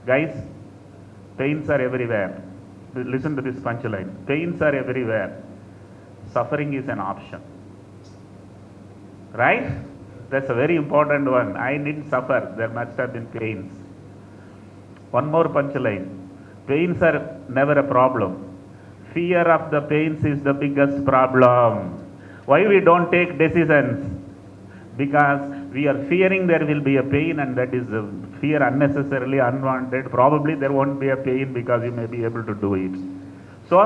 Guys, pains are everywhere. Listen to this punchline. Pains are everywhere. Suffering is an option. Right? That's a very important one. I didn't suffer. There must have been pains. One more punchline. Pains are never a problem. Fear of the pains is the biggest problem. Why we don't take decisions? Because we are fearing there will be a pain, and that is a fear unnecessarily unwanted. Probably there won't be a pain because you may be able to do it. So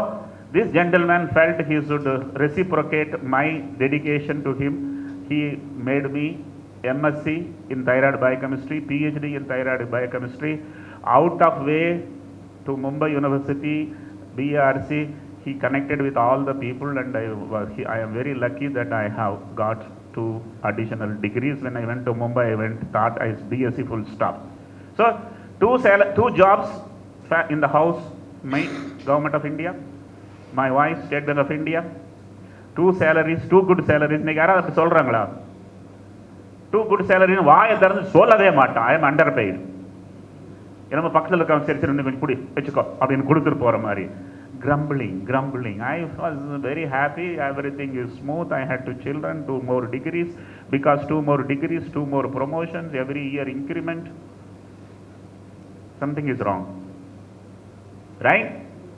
this gentleman felt he should reciprocate my dedication to him. He made me MSc in thyroid biochemistry, PhD in thyroid biochemistry, out of way to Mumbai University, BRC. He connected with all the people, and I am very lucky that I have got 2 additional degrees. When I went to Mumbai, I taught as BSc full stop. So 2 jobs in the house, my Government of India, my wife, State Bank of India. 2 salaries, 2 good salaries. இன்னைக்கு யாராவது அப்படி சொல்றாங்களா? 2 good salaries வாயை திறந்து சொல்லவே மாட்டான். I am underpaid. நம்ம பக்கத்தில் இருக்க சரி சரி கொஞ்சம் குடி வச்சுக்கோ அப்படின்னு கொடுத்துட்டு போற மாதிரி. Grumbling. I was very happy. Everything is smooth. I had 2 children, 2 more degrees. Because 2 more degrees, 2 more promotions, every year increment. Something is wrong. Right?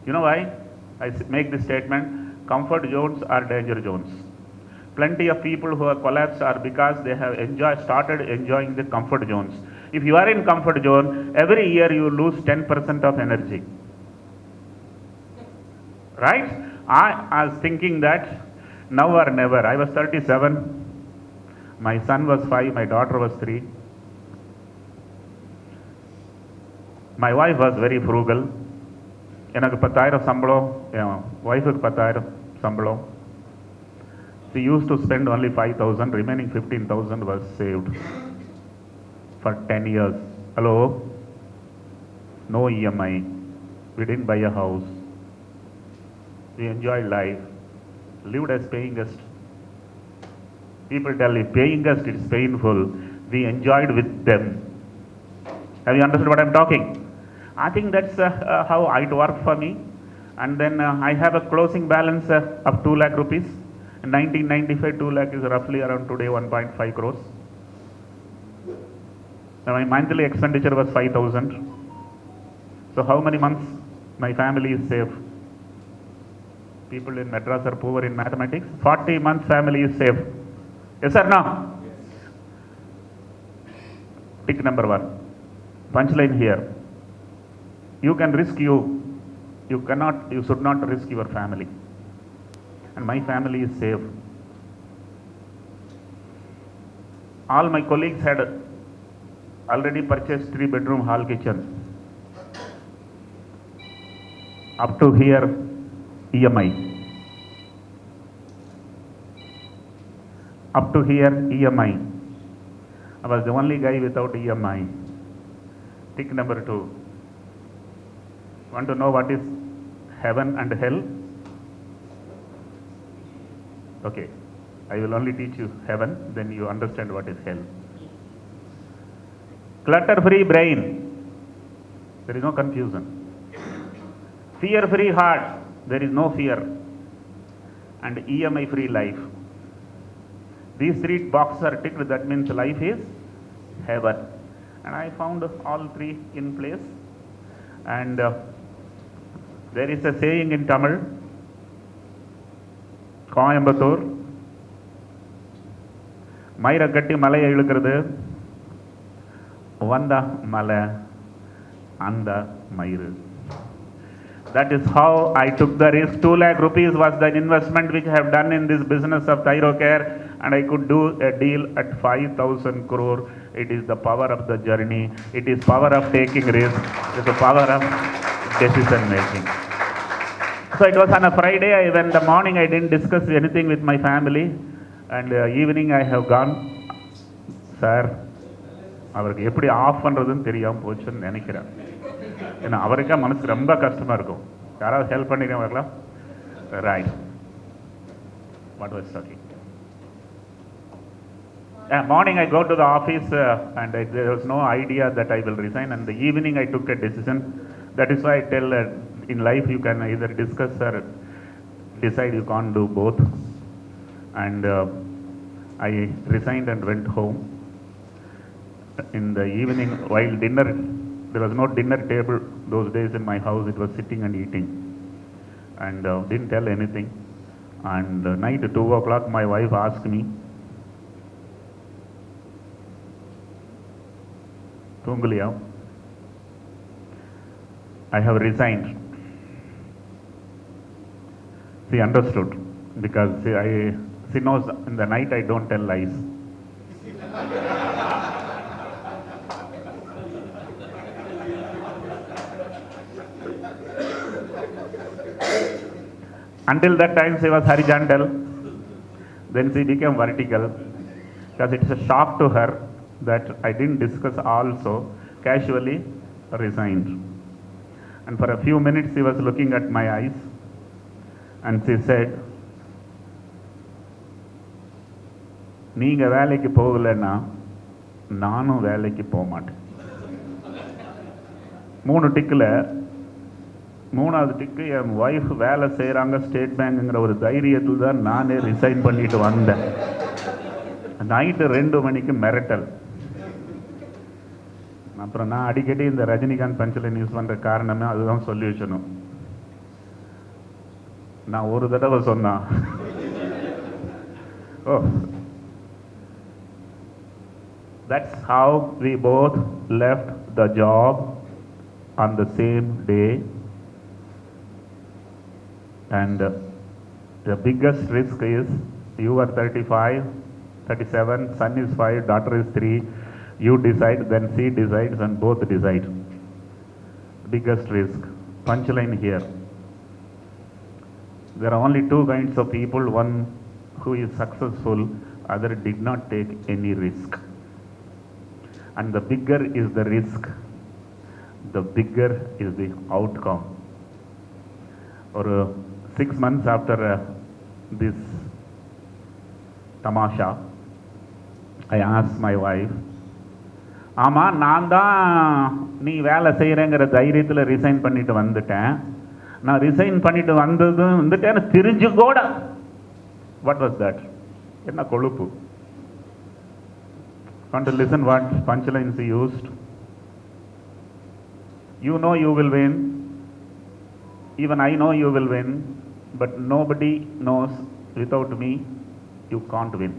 You know why? I make this statement. Comfort zones are danger zones. Plenty of people who have collapsed are because they have started enjoying the comfort zones. If you are in comfort zone, every year you lose 10% of energy. Right? I was thinking that now or never. I was 37. My son was 5. My daughter was 3. My wife was very frugal. எனக்கு 10,000 சம்பளம், என் ஒய்ஃபுக்கு 10,000 சம்பளம். She used to spend only 5,000, remaining 15,000 was saved for 10 years. Hello? No EMI. We didn't buy a house. We enjoyed life. lived as paying guest. People tell if paying guest is painful, we enjoyed with them. Have you understood what I'm talking? I think that's how it worked for me. And then I have a closing balance of 2 lakh rupees. In 1995, 2 lakh is roughly around today 1.5 crores. My monthly expenditure was 5,000. So how many months my family is safe? People in Madras are poor in mathematics. 40 months family is safe. Yes or no? Tick number 1. Punchline here. You can risk you should not risk your family. And my family is safe. All my colleagues had already purchased 3-bedroom hall kitchen. Up to here, EMI. Up to here, EMI. I was the only guy without EMI. Tick number 2. Want to know what is heaven and hell? Okay, I will only teach you heaven, then you understand what is hell. Clutter-free brain, there is no confusion. Fear-free heart, there is no fear. And EMI-free life. These 3 boxes are ticked, that means life is heaven. And I found all 3 in place. And there is a saying in Tamil, Coimbatore, Maira Katti Malaya Ilukrathu, Vanda Mala Anda Mairu. That is how I took the risk. 2 lakh rupees was the investment which I have done in this business of Thyrocare, and I could do a deal at 5,000 crore. It is the power of the journey. It is power of taking risk. It is the power of decision making. So it was on a Friday. When the morning I didn't discuss anything with my family, and evening I have gone, sir, அவருக்கு எப்படி of பண்ணுறதுன்னு தெரியாமல் போச்சுன்னு நினைக்கிறேன். ஏன்னா அவருக்கே மனசு ரொம்ப கஷ்டமாக இருக்கும். யாராவது ஹெல்ப் பண்ணிக்க வரலாம்? Right. What was talking? Morning I go to the office and there was no idea that I will resign, and the evening I took a decision. That is why I tell in life you can either discuss or decide, you can't do both. And I resigned and went home. In the evening, while dinner, there was no dinner table those days in my house. It was sitting and eating, and didn't tell anything. And night 2 o'clock my wife asked me, Tunguliya, I have resigned. She understood, because she knows in the night I don't tell lies. Until that time she was horizontal, then she became vertical, because it's a shock to her that I didn't discuss, also casually resigned. And for a few minutes she was looking at my eyes and she said, நீங்க வேலைக்கு போகலன்னா நானும் வேலைக்கு போக மாட்டேன். 3 டிக்கில் 3வது டிக்கு என் wife வேலை செய்கிறாங்க ஸ்டேட் பேங்குங்கிற ஒரு தைரியத்தில் தான் நானே ரிசைன் பண்ணிட்டு வந்தேன். நைட்டு 2 மணிக்கு மிரட்டல். அப்புறம் நான் அடிக்கடி இந்த ரஜினிகாந்த் பஞ்ச்லைன் யூஸ் பண்ணுற காரணமே அதுதான் சொல்யூஷனும். நான் ஒரு தடவை சொன்னான், ஓ, that's how we both left the job on the same day. And the biggest risk is, you are 35, 37, son is 5, daughter is 3. You decide, then she decides, and both decide. Biggest risk. Punchline here. There are only 2 kinds of people. One who is successful, other did not take any risk. And the bigger is the risk, the bigger is the outcome. Or 6 months after this tamasha, I asked my wife, ஆமாம் நான் தான் நீ வேலை செய்கிறேங்கிற தைரியத்தில் resign பண்ணிட்டு வந்துட்டேன். நான் resign பண்ணிட்டு வந்துட்டேன்னு தெரிஞ்சு கூட வாட் வாஸ் தட்? என்ன கொழுப்பு? Want to listen what punchlines he used? You know you will win. Even I know you will win. But nobody knows without me you can't win.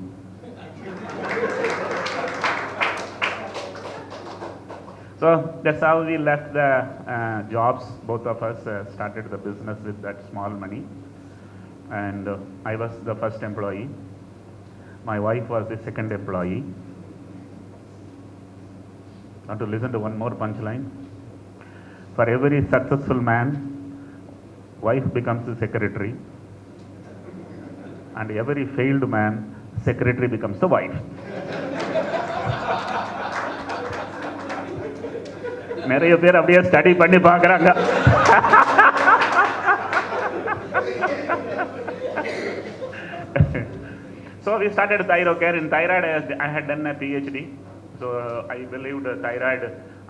So that's how we left the jobs. Both of us started the business with that small money. And I was the first employee. My wife was the second employee. Want to listen to one more punchline? For every successful man, wife becomes the secretary. And every failed man, secretary becomes the wife. நிறைய பேர் அப்படியே study பண்ணி பார்க்குறாங்க. So we started ThyroCare. In thyroid, I had done a PhD. So I believed thyroid,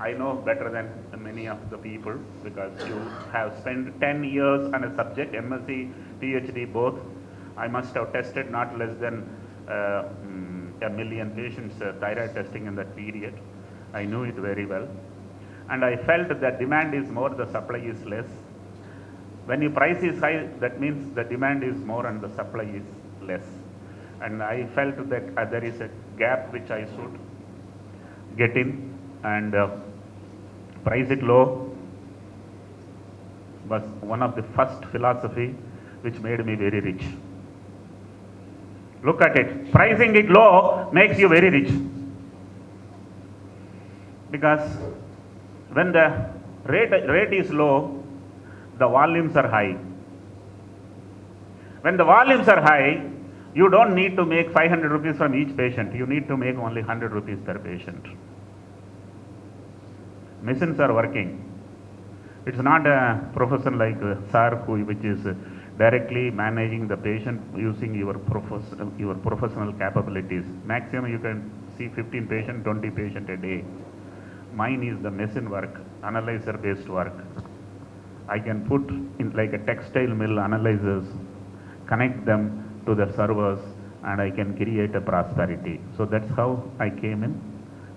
I know better than many of the people, because you have spent 10 years on a subject, MSc, PhD both. I must have tested not less than 1 million patients thyroid testing in that period. I knew it very well. And I felt that demand is more, the supply is less. When your price is high, that means the demand is more and the supply is less. And I felt that there is a gap which I should get in and price it low was one of the first philosophy which made me very rich. Look at it. Pricing it low makes you very rich. Because when the rate is low, the volumes are high. When the volumes are high, you don't need to make 500 rupees from each patient. You need to make only 100 rupees per patient. Machines are working. It's not a profession like SARC, which is directly managing the patient using your professional capabilities. Maximum you can see 15 patient, 20 patient a day. Mine is the machine work, analyzer based work. I can put in like a textile mill analyzers, connect them to the servers, and I can create a prosperity. So that's how I came in,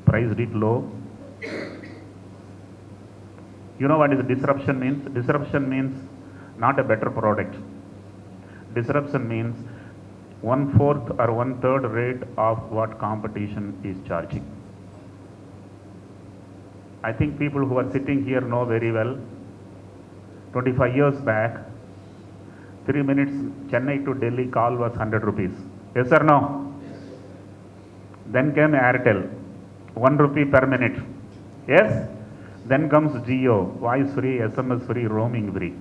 priced it low. You know what is disruption means? Disruption means not a better product. Disruption means 1/4 or 1/3 rate of what competition is charging. I think people who are sitting here know very well. 25 years back, 3 minutes Chennai to Delhi call was 100 rupees. Yes or no? Then came Airtel, 1 rupee per minute. Yes? Then comes Jio, voice free, SMS free, roaming free.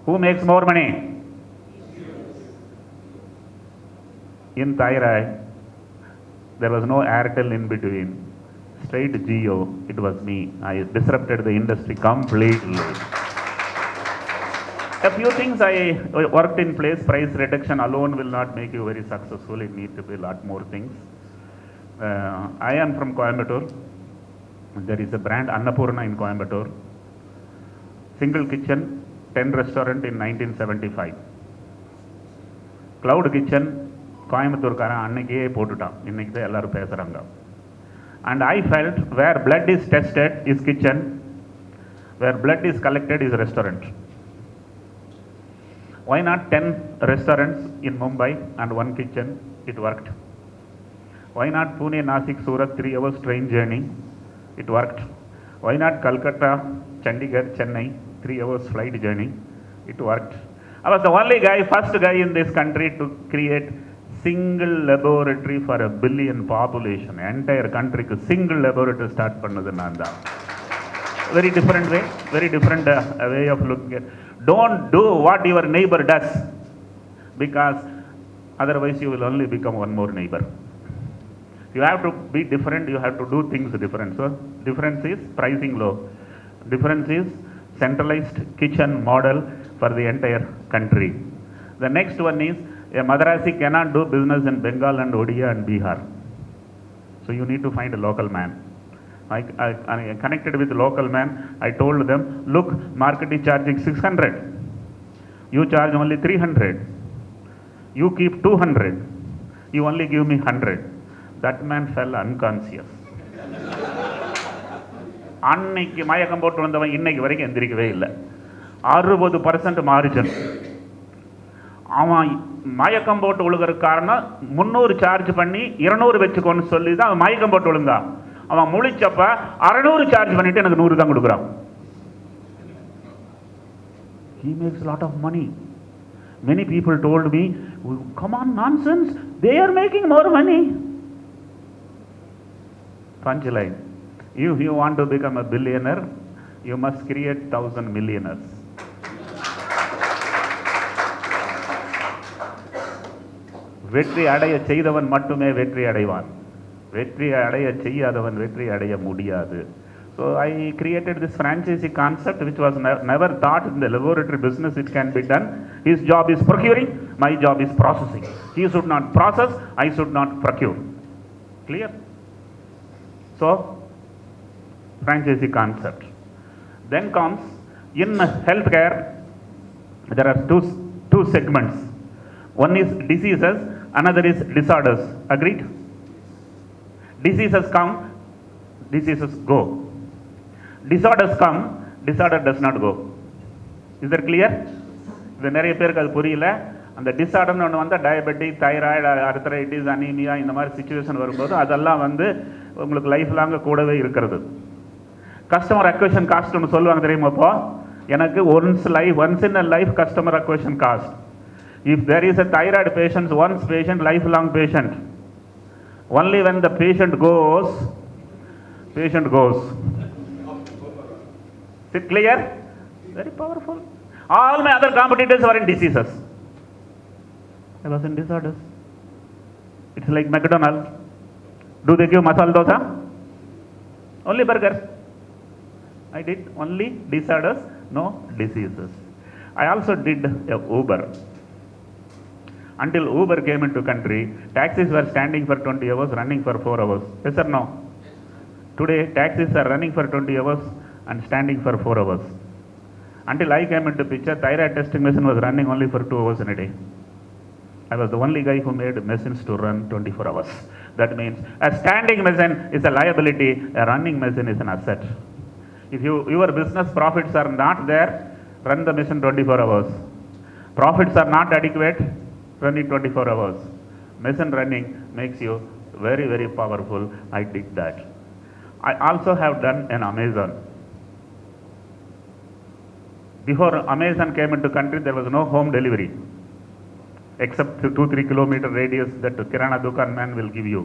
Who makes more money? In thyroid, there was no Airtel in between. Straight Jio, it was me. I disrupted the industry completely. A few things I worked in place. Price reduction alone will not make you very successful. It needs to be a lot more things. I am from Coimbatore. There is a brand Annapurna in Coimbatore. Single kitchen, 10 restaurant in 1975. Cloud kitchen, Coimbatore annike potuta. Innike da ellaru pesaranga. And I felt where blood is tested is kitchen, where blood is collected is restaurant. Why not 10 restaurants in Mumbai and 1 kitchen? It worked. Why not Pune, Nasik, Surat, 3 hours train journey? It worked. Why not Calcutta, Chandigarh, Chennai, 3 hours flight journey? It worked. I was the only guy, first guy in this country to create single laboratory for a billion population. Entire country single laboratory start pannadhu naan. Very different way, very different way of looking at. Don't do what your neighbor does, because otherwise you will only become one more neighbor. You have to be different, you have to do things different. So difference is pricing low. Difference is centralized kitchen model for the entire country. The next one is a Madrasi cannot do business in Bengal and Odia and Bihar. So you need to find a local man. I connected with the local man. I told them, look, market is charging 600. You charge only 300. You keep 200. You only give me 100. That man fell unconscious. அன்னைக்கு மயக்கம் போட்டு வந்தவன் இன்னைக்கு வரைக்கும் எந்திரிக்கவே இல்லை. 60% margin. அவன் மயக்கம் போட்டு விழுகிறதுக்கு காரணம் 300 சார்ஜ் பண்ணி 200 வச்சுக்கோன்னு சொல்லி தான் அவன் மயக்கம் போட்டு விழுந்தா. அவன் முழிச்சப்ப 600 சார்ஜ் பண்ணிட்டு எனக்கு 100 தான் கொடுக்குறான். He makes a lot of money. Many people told me, come on, nonsense, they are making more money. Punchline. If you want to become a billionaire, you must create 1,000 millionaires. வெற்றி அடைய செய்தவன் மட்டுமே வெற்றி அடைவான். வெற்றி அடைய செய்யாதவன் வெற்றி அடைய முடியாது. So I created this franchisee concept which was never thought in the laboratory business it can be done. His job is procuring, my job is processing. He should not process, I should not procure. Clear? So, franchisee concept. Then comes, in healthcare, there are two segments. One is diseases, another is disorders. Agreed? Diseases come, diseases go. Disorders come, disorder does not go. Is that clear? இது நிறைய பேருக்கு அது புரியல. அந்த டிசார்டர்னு ஒன்று வந்தால் diabetic, thyroid, arthritis, anaemia இந்த மாதிரி சுச்சுவேஷன் வரும்போது அதெல்லாம் வந்து உங்களுக்கு லைஃப் லாங்க கூடவே இருக்கிறது. கஸ்டமர் அக்விசிஷன் காஸ்ட் ஒன்று சொல்லுவாங்க தெரியுமா? இப்போ எனக்கு once in a life customer acquisition cost. If there is a thyroid patient, once patient, lifelong patient. Only when the patient goes. Is it clear? Very powerful. All my other competitors were in diseases. I was in disorders. It's like McDonald's. Do they give masala dosa? Only burgers. I did only disorders, no diseases. I also did a Uber. Until Uber came into country, taxis were standing for 20 hours, running for 4 hours. Yes or no? Today, taxis are running for 20 hours and standing for 4 hours. Until I came into picture, thyroid testing machine was running only for 2 hours in a day. I was the only guy who made machines to run 24 hours. That means a standing machine is a liability, a running machine is an asset. If your business profits are not there, run the machine 24 hours. Profits are not adequate, run it 24 hours. Machine running makes you very, very powerful. I did that. I also have done an Amazon. Before Amazon came into country, there was no home delivery, except 2-3 kilometer radius that Kirana Dukan man will give you.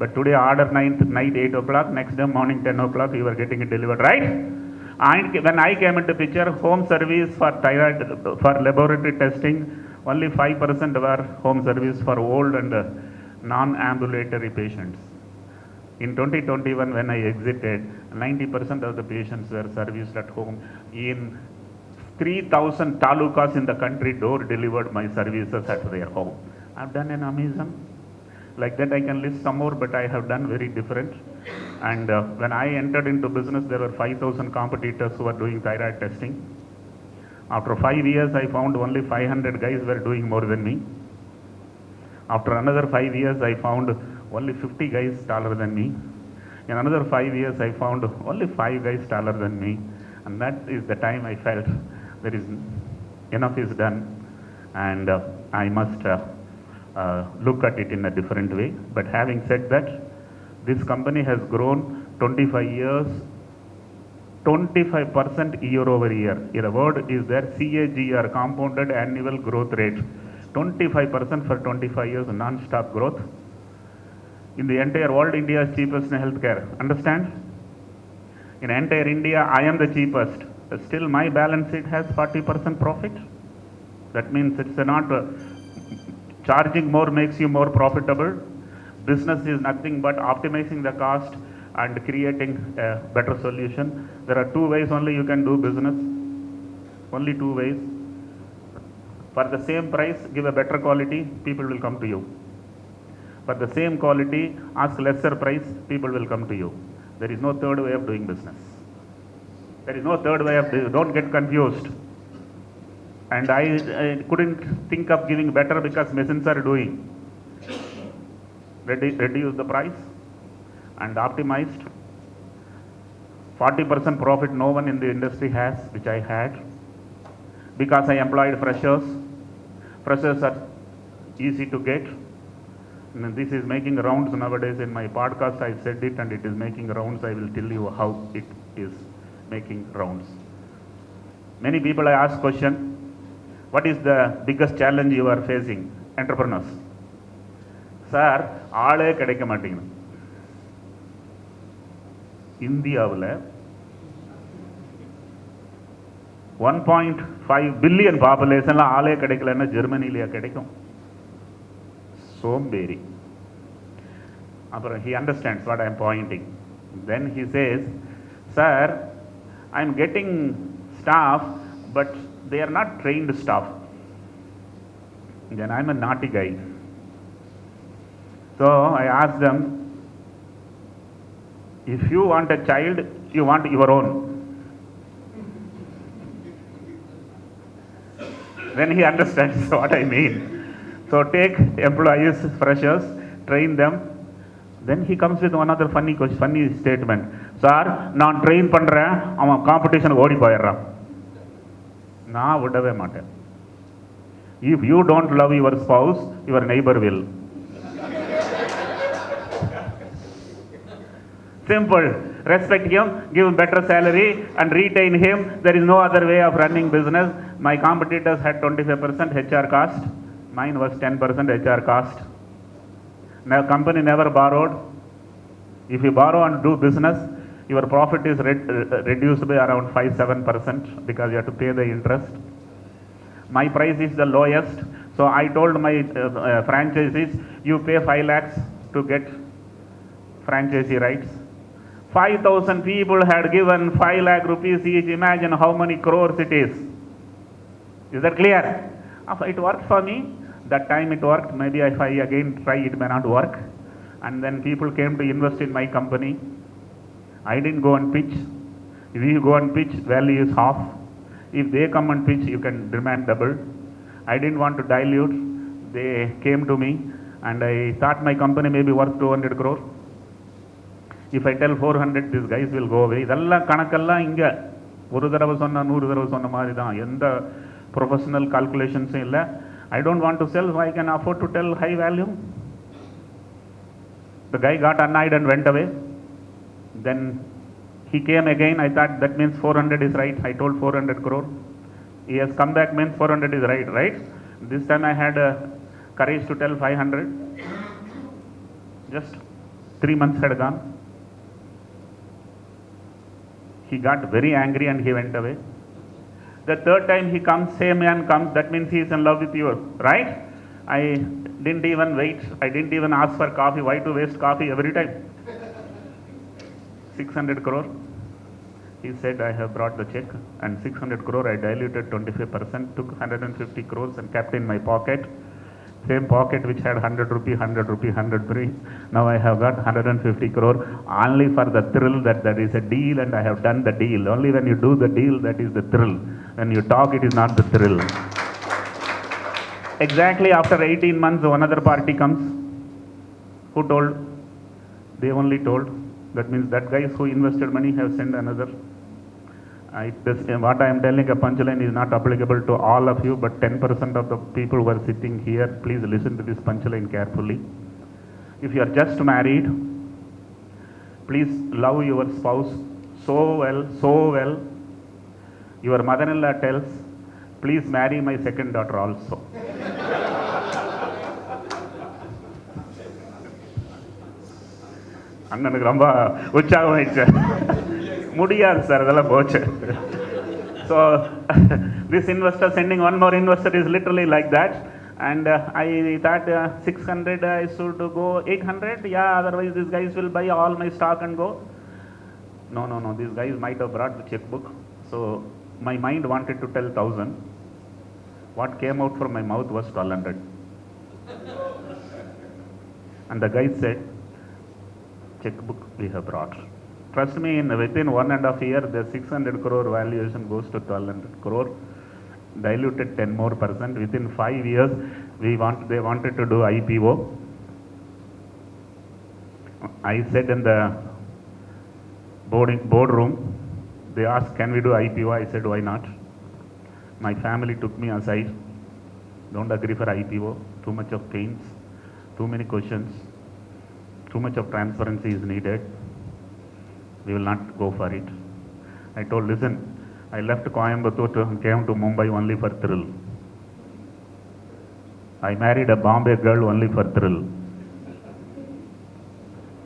But today, order night 8 o'clock, next day morning 10 o'clock, you are getting it delivered, right? And when I came into picture, home service for thyroid, for laboratory testing, only 5% were home service for old and non-ambulatory patients. In 2021, when I exited, 90% of the patients were serviced at home. In 3,000 talukas in the country, door delivered my services at their home. I've done an Amazon. Like that I can list some more, but I have done very different. And when I entered into business, there were 5,000 competitors who were doing thyroid testing. After 5 years, I found only 500 guys were doing more than me. After another 5 years, I found only 50 guys taller than me. In another 5 years, I found only 5 guys taller than me. And that is the time I felt there is enough is done, and I must look at it in a different way. But having said that, this company has grown 25 years, 25% year over year. The word is there, CAGR, compounded annual growth rate. 25% for 25 years, non-stop growth. In the entire world, India is cheapest in healthcare. Understand? In entire India, I am the cheapest. Still, my balance sheet has 40% profit. That means it's not charging more makes you more profitable. Business is nothing but optimizing the cost and creating a better solution. There are 2 ways only you can do business. Only 2 ways. For the same price, give a better quality, people will come to you. For the same quality, ask lesser price, people will come to you. There is no third way of doing business. There is no third way of doing. Don't get confused. And I couldn't think of giving better because machines are doing. Reduce the price and optimized. 40% profit no one in the industry has, which I had. Because I employed freshers. Freshers are easy to get. And this is making rounds nowadays. In my podcast I said it and it is making rounds. I will tell you how it is making rounds. Many people I ask question, what is the biggest challenge you are facing? Entrepreneurs. Sir, ஆளே கிடைக்க மாட்டேங்குது. இந்தியாவில் 1.5 billion பாப்புலேஷன்ல ஆளே கிடைக்கலன்னா ஜெர்மனிலேயே கிடைக்கும். சோம்பேறி. அப்புறம் he understands what I am pointing. Then he says, sir, I am getting staff, but they are not trained staff. Then I am a naughty guy. So I asked them, if you want a child, you want your own. Then he understands what I mean. So take employees, freshers, train them. Then he comes with another funny statement. Sir, நான் train பண்றேன், அவன் competition ஓடி போயிடுறான். நான் விடவே மாட்டேன். If you don't love your spouse, your neighbor will. Simple. Respect him, give him better salary and retain him. There is no other way of running business. My competitors had 25% HR cost. Mine was 10% HR cost. Now company never borrowed. If you borrow and do business, your profit is reduced by around 5-7% because you have to pay the interest. My price is the lowest. So I told my franchisees, you pay 5 lakhs to get franchisee rights. 5,000 people had given 5 lakh rupees each. Imagine how many crores it is. Is that clear? It worked for me. That time it worked. Maybe if I again try, it may not work. And then people came to invest in my company. I didn't go and pitch. If you go and pitch, value is half. If they come and pitch, you can demand double. I didn't want to dilute. They came to me and I thought my company may be worth 200 crore. If I tell 400, these guys will go away. இதெல்லாம் கணக்கெல்லாம் இங்கே ஒரு தடவை சொன்னால் 100 தடவை சொன்ன மாதிரி தான். எந்த ப்ரொஃபஷனல் கால்குலேஷன்ஸும் இல்லை. I don't want to sell, so I can afford to tell high value. The guy got annoyed and went away. Then he came again. I thought that means 400 is right. I told 400 crore. He has come back, means 400 is right, right? This time I had courage to tell 500. Just 3 months had gone. He got very angry and he went away. The third time he comes, same man comes, that means he is in love with you, right? I didn't even wait. I didn't even ask for coffee. Why to waste coffee every time? 600 crore. He said, I have brought the check and 600 crore I diluted 25%, took 150 crores and kept in my pocket. Same pocket which had 100 rupee, 100 rupee, 100 rupee. Now I have got 150 crore only for the thrill that there is a deal and I have done the deal. Only when you do the deal, that is the thrill. When you talk, it is not the thrill. Exactly after 18 months, another party comes. Who told? They only told. That means that guys who invested money have sent another. What I am telling a punchline is not applicable to all of you, but 10% of the people who are sitting here, please listen to this punchline carefully. If you are just married, please love your spouse so well. Your mother-in-law tells, please marry my second daughter also. அண்ணனுக்கு ரொம்ப உற்சாகம் ஆயிடுச்சு. முடியாது sir, அதெல்லாம் போச்சு. So this investor sending one more investor is literally like that. And I thought 600 I should go 800. Yeah, otherwise these guys will buy all my stock and go. No. These guys might have brought the checkbook. So my mind wanted to tell 1,000. What came out from my mouth was 1200. And the guy said, checkbook we have brought. Trust me, within 1.5 years, the 600 crore valuation goes to 1200 crore, diluted 10 more percent. Within 5 years, they wanted to do IPO. I said in the boardroom, they asked, can we do IPO? I said, why not? My family took me aside. Don't agree for IPO. Too much of pains, too many questions, too much of transparency is needed. We will not go for it. I told, listen, I left Coimbatore and came to Mumbai only for thrill. I married a Bombay girl only for thrill.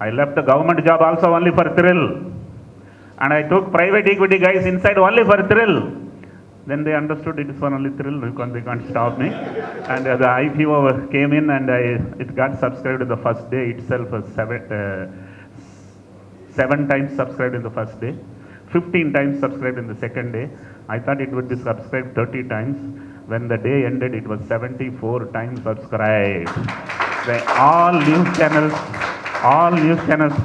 I left the government job also only for thrill. And I took private equity guys inside only for thrill. Then they understood it is for only thrill, because they can't stop me. And the IPO came in, and it got subscribed in the first day itself. 7 times subscribed in the first day, 15 times subscribed in the second day. I thought it would be subscribed 30 times. When the day ended, it was 74 times subscribed. All news channels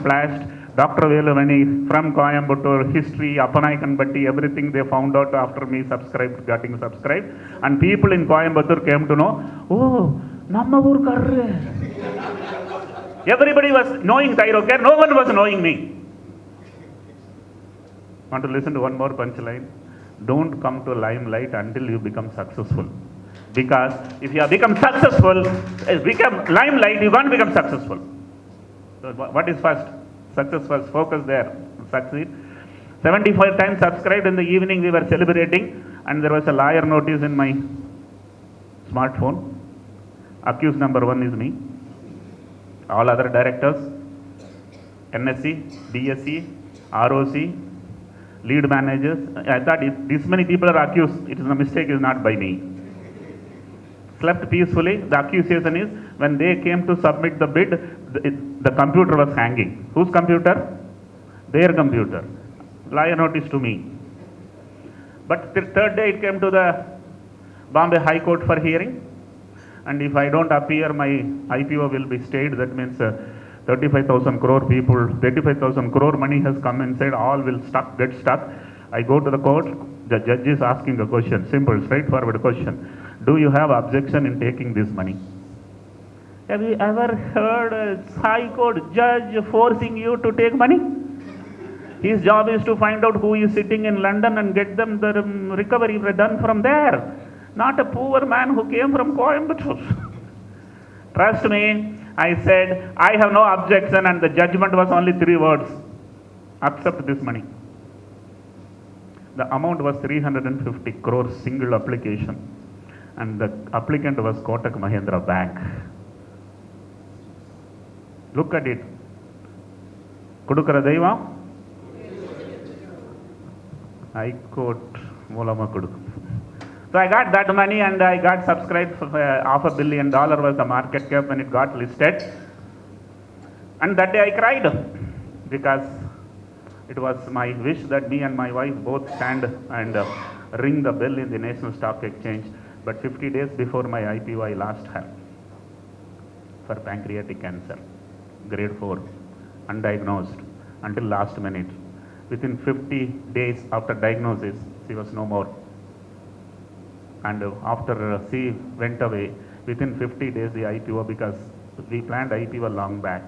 flashed. Dr. Veluvani from Coimbatore, history, Appanaikan Batti, everything they found out after me getting subscribed. And people in Coimbatore came to know, oh, Namma Ur Karre. Everybody was knowing Thyrocare, no one was knowing me. Want to listen to one more punchline? Don't come to limelight until you become successful. Because if you have become successful, become limelight, you can't become successful. So what is first? Success first. Focus there. Succeed. 75 times subscribed. In the evening we were celebrating, and there was a lawyer notice in my smartphone. Accused number 1 is me. All other directors, NSC, BSc, ROC, lead managers. I thought if this many people are accused, it is a mistake is not by me. Slept peacefully. The accusation is, when they came to submit the bid, the computer was hanging. Whose computer? Their computer. Lawyer notice to me. But the third day it came to the Bombay High Court for hearing. And if I don't appear, my IPO will be stayed. That means 35,000 crore people, 35,000 crore money has come inside, all will get stuck. I go to the court, the judge is asking a question, simple, straightforward question. Do you have objection in taking this money? Have you ever heard a High Court judge forcing you to take money? His job is to find out who is sitting in London and get them the recovery done from there. Not a poor man who came from Coimbatore. Trust me, I said, I have no objection, and the judgment was only 3 words. Accept this money. The amount was 350 crores single application, and the applicant was Kotak Mahindra Bank. Look at it. Kudukara Deva? High Court Mulama Kuduk. So I got that money, and I got subscribed for $500 million was the market cap when it got listed. And that day I cried, because it was my wish that me and my wife both stand and ring the bell in the National Stock Exchange. But 50 days before my IPO, I lost her for pancreatic cancer, grade 4, undiagnosed, until last minute. Within 50 days after diagnosis, she was no more. And after she went away, within 50 days the IPO, because we planned IPO long back.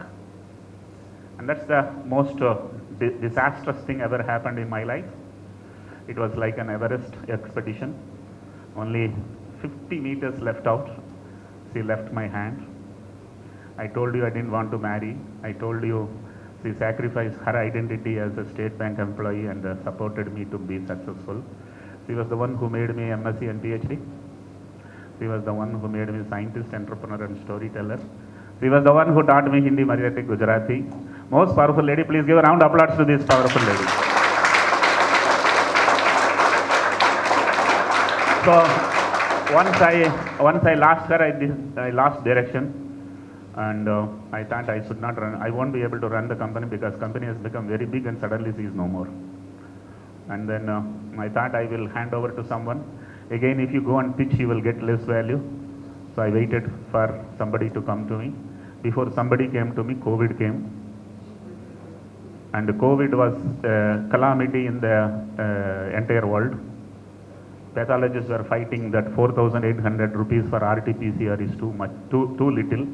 And that's the most disastrous thing ever happened in my life. It was like an Everest expedition. Only 50 meters left out. She left my hand. I told you I didn't want to marry. I told you she sacrificed her identity as a State Bank employee and supported me to be successful. She was the one who made me MSc and PhD. She was the one who made me scientist, entrepreneur and storyteller. She was the one who taught me Hindi, Marathi, Gujarati. Most powerful lady. Please give a round of applause to this powerful lady. So once I lost her, I lost direction. And I thought I should not run. I won't be able to run the company, because company has become very big and suddenly she is no more. And then I thought I will hand over to someone. Again, if you go and pitch, you will get less value. So I waited for somebody to come to me. Before somebody came to me, COVID came. And COVID was a calamity in the entire world. Pathologists were fighting that 4,800 rupees for RT-PCR is too much, too little.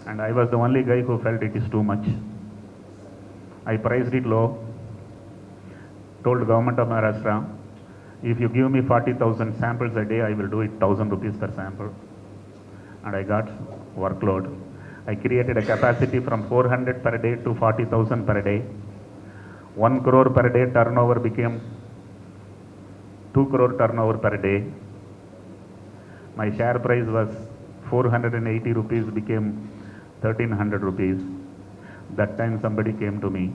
And I was the only guy who felt it is too much. I priced it low, told government of Maharashtra, if you give me 40,000 samples a day, I will do it 1,000 rupees per sample. And I got workload. I created a capacity from 400 per day to 40,000 per day. 1 crore per day turnover became 2 crore turnover per day. My share price was 480 rupees became 1,300 rupees. That time somebody came to me,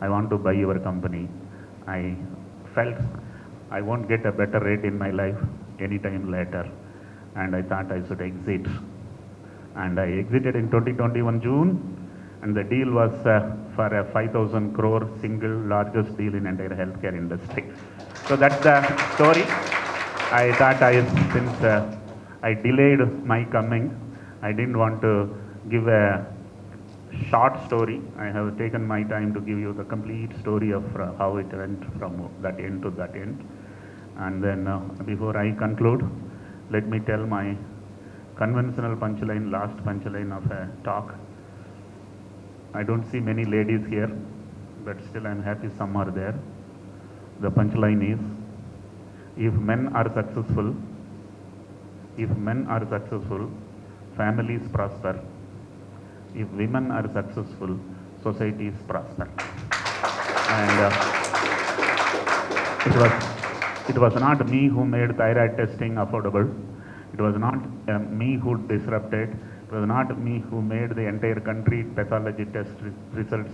I want to buy your company. I felt I won't get a better rate in my life anytime later. And I thought I should exit. And I exited in 2021 June, and the deal was for a 5,000 crore single largest deal in entire healthcare industry. So that's the story. I thought since I delayed my coming, I didn't want to give a short story. I have taken my time to give you the complete story of how it went from that end to that end. And then before I conclude, let me tell my conventional punchline, last punchline of a talk. I don't see many ladies here, but still I'm happy some are there. The punchline is, if men are successful, families prosper. If women are successful, societies prosper. And it was not me who made thyroid testing affordable. It was not me who disrupted. It was not me who made the entire country pathology test results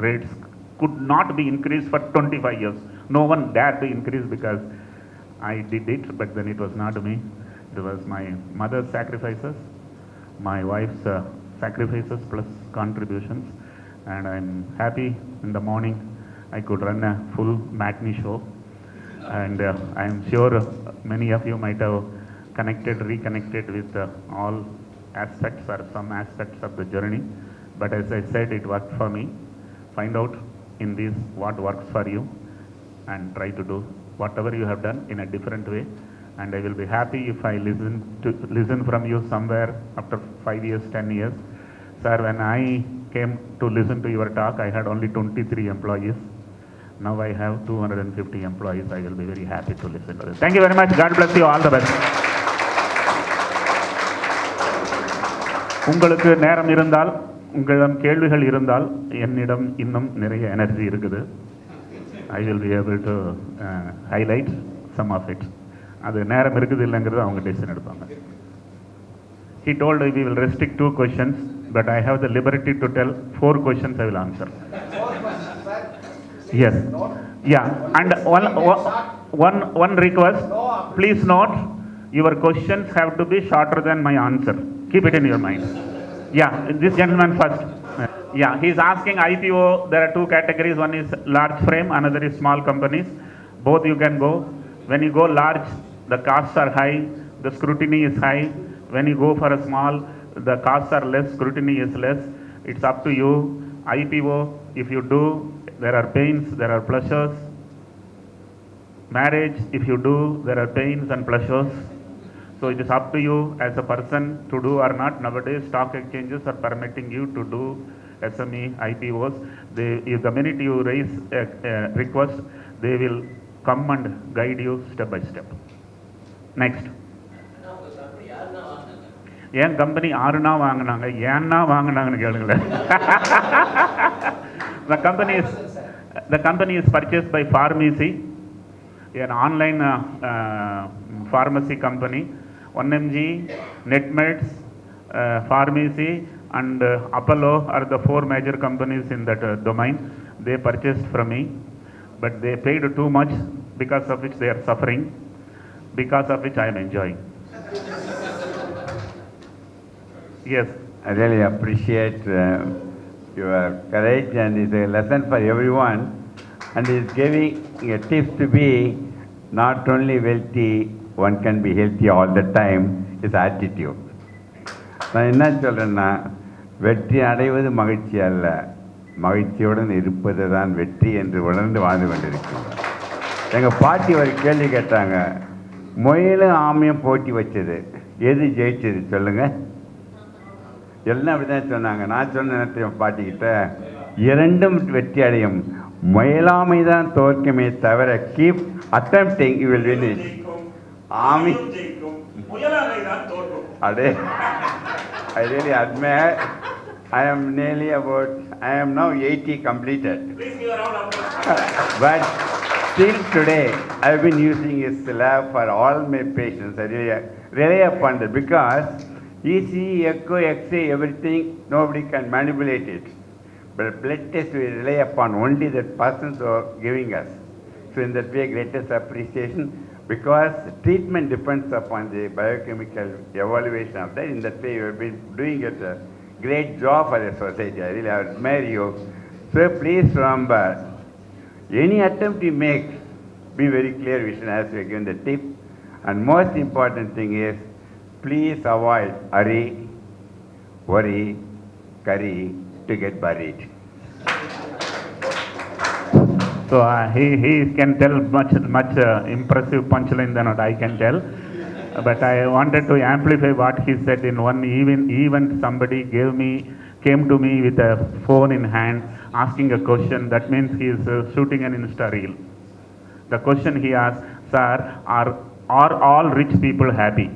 rates could not be increased for 25 years. No one dared to increase because I did it, but then it was not me. It was my mother's sacrifices, my wife's sacrifices plus contributions. And I'm happy in the morning I could run a full matinee show. And I'm sure many of you might have reconnected with all aspects or some aspects of the journey. But as I said, it worked for me. Find out in this what works for you and try to do whatever you have done in a different way. And I will be happy if I listen from you somewhere after 5 years, 10 years. Sir, when I came to listen to your talk, I had only 23 employees. Now I have 250 employees. I will be very happy to listen to this. Thank you very much. God bless you. All the best. உங்களுக்கு நேரம் இருந்தால், உங்களிடம் கேள்விகள் இருந்தால், என்னிடம் இன்னும் நிறைய energy இருக்குது. I will be able to highlight some of it. அது நேரம் இருக்குது இல்லைங்கிறது அவங்க டெசிஷன் எடுப்பாங்க. He told we will restrict 2 questions, but I have the liberty to tell 4 questions I will answer. 4 questions, sir. Yes. Yeah. And one request. Please note, your questions have to be shorter than my answer. Keep it in your mind. Yeah. This gentleman first. Yeah. He is asking IPO. There are 2 categories. One is large frame. Another is small companies. Both you can go. When you go large, the costs are high. The scrutiny is high. When you go for a small, the costs are less. Scrutiny is less. It's up to you. IPO, if you do, there are pains, there are pleasures. Marriage, if you do, there are pains and pleasures. So it is up to you as a person to do or not. Nowadays, stock exchanges are permitting you to do SME IPOs. If the minute you raise a request, they will come and guide you step by step. Next. ஏன் company 6 வாங்கினாங்க, ஏன்னா வாங்கினாங்கன்னு கேளுங்களேன். The company is purchased by Pharmacy, an online pharmacy company. 1mg, Netmeds, Pharmacy and Apollo are the 4 major companies in that domain. They purchased from me, but they paid too much, because of which they are suffering, because of which I am enjoying. Yes. I really appreciate your courage, and it's a lesson for everyone, and it's giving a tips to be not only wealthy, one can be healthy all the time, is attitude. நான் என்ன சொல்கிறேன்னா, வெற்றி அடைவது மகிழ்ச்சி அல்ல, மகிழ்ச்சியுடன் இருப்பது தான் வெற்றி என்று உணர்ந்து வாழ்ந்து கொண்டிருக்கிறோம். எங்கள் பாட்டி ஒரு கேள்வி கேட்டாங்க, முயலும் ஆமையும் போட்டி வச்சது, எது ஜெயிச்சது சொல்லுங்கள்? எல்லாம் அப்படி தான் சொன்னாங்க. நான் சொன்ன நேரத்தையும் பாட்டிக்கிட்ட, இரண்டும் வெற்றி அடையும், முயலாமை தான் தோற்கமே தவிர keep attempting you will win it. ஆமி அடே, I really admire. I am nearly about, I am now 80 completed. But till today, I have been using his lab for all my patients. I really rely upon it because ECG, echo, X-ray, everything, nobody can manipulate it. But blood test we rely upon only that persons who are giving us. So in that way, greatest appreciation, because treatment depends upon the biochemical evaluation of that. In that way, you have been doing it a great job for the society. I really admire you. So please remember, any attempt you make, be very clear vision as you are given the tip. And most important thing is, please avoid hurry, worry, curry to get buried. So he can tell much impressive punchline than what I can tell. But I wanted to amplify what he said in one event. Somebody came to me with a phone in hand, asking a question. That means he is shooting an Insta reel. The question he asked, "Sir, are all rich people happy?"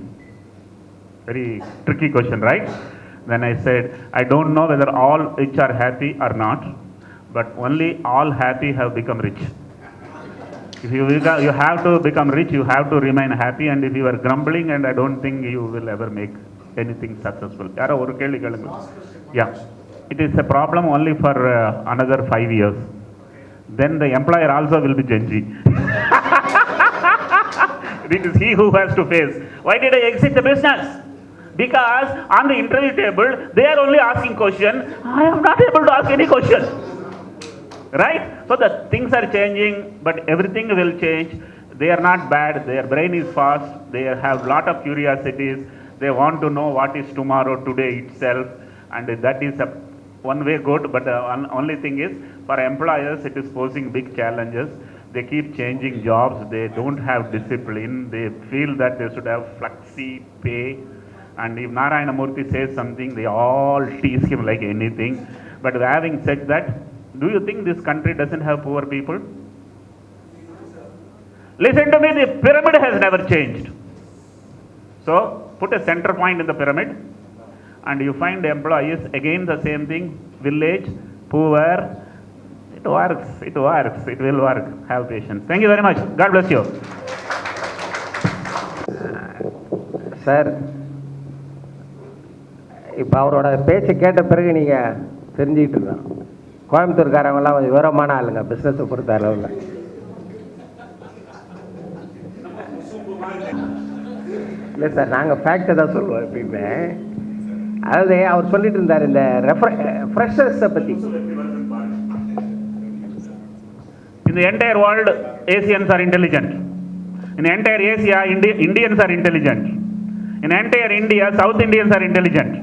Very tricky question, right? Then I said, I don't know whether all rich are happy or not, but only all happy have become rich. If you have to become rich, you have to remain happy, and if you are grumbling, and I don't think you will ever make anything successful. Yeah, it is a problem only for another 5 years. Then the employer also will be Genji. It is he who has to face. Why did I exit the business? Because on the interview table, they are only asking question. I am not able to ask any question. Right? So the things are changing, but everything will change. They are not bad. Their brain is fast. They have lot of curiosities. They want to know what is tomorrow, today itself. And that is a one way good, but the only thing is, for employers, it is posing big challenges. They keep changing jobs. They don't have discipline. They feel that they should have flexi pay. And if Narayana Murthy says something, they all tease him like anything. But having said that, do you think this country doesn't have poor people? Listen to me, the pyramid has never changed. So, put a center point in the pyramid, and you find employees, again the same thing, village, poor. It works, it will work. Have patience. Thank you very much. God bless you. Sir, இப்போ அவரோட பேச்சை கேட்ட பிறகு நீங்கள் தெரிஞ்சுக்கிட்டு இருக்கோம், கோயம்புத்தூர்காரவங்களாம் கொஞ்சம் விவரமான ஆளுங்க பிஸ்னஸை பொறுத்த அளவில். இல்லை சார், நாங்கள் ஃபேக்டை தான் சொல்லுவோம் எப்பயுமே. அதாவது அவர் சொல்லிட்டு இருந்தார் இந்த ஃப்ரெஷர்ஸை பற்றி. In the entire world, Asians are intelligent. In the entire Asia, Indians are intelligent. In entire India, South Indians are intelligent.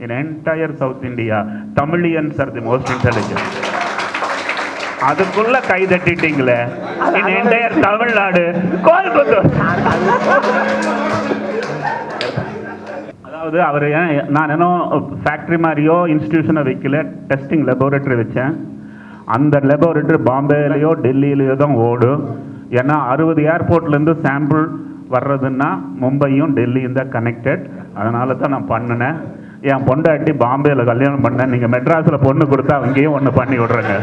In entire South India, Tamilians are the most intelligent. அதுக்குள்ள கை தட்டிட்டீங்களே. In entire Tamil Nadu, Coimbatore. அதாவது அவர் நான் என்ன factory மாதிரியோ இன்ஸ்டிடியூஷனை வைக்கல, testing laboratory வச்சேன். அந்த laboratory பாம்பேலையோ டெல்லியிலையோ தான் ஓடும். ஏன்னா 60 ஏர்போர்ட்லேருந்து சாம்பிள் வர்றதுன்னா மும்பையும் டெல்லியும் தான் கனெக்டட். அதனால தான் நான் பண்ணினேன். என் பொண்டாட்டி பாம்பேயில் கல்யாணம் பண்ணேன். நீங்கள் மெட்ராஸில் பொண்ணு கொடுத்தா அங்கேயும் ஒன்று பண்ணி விட்றேங்க.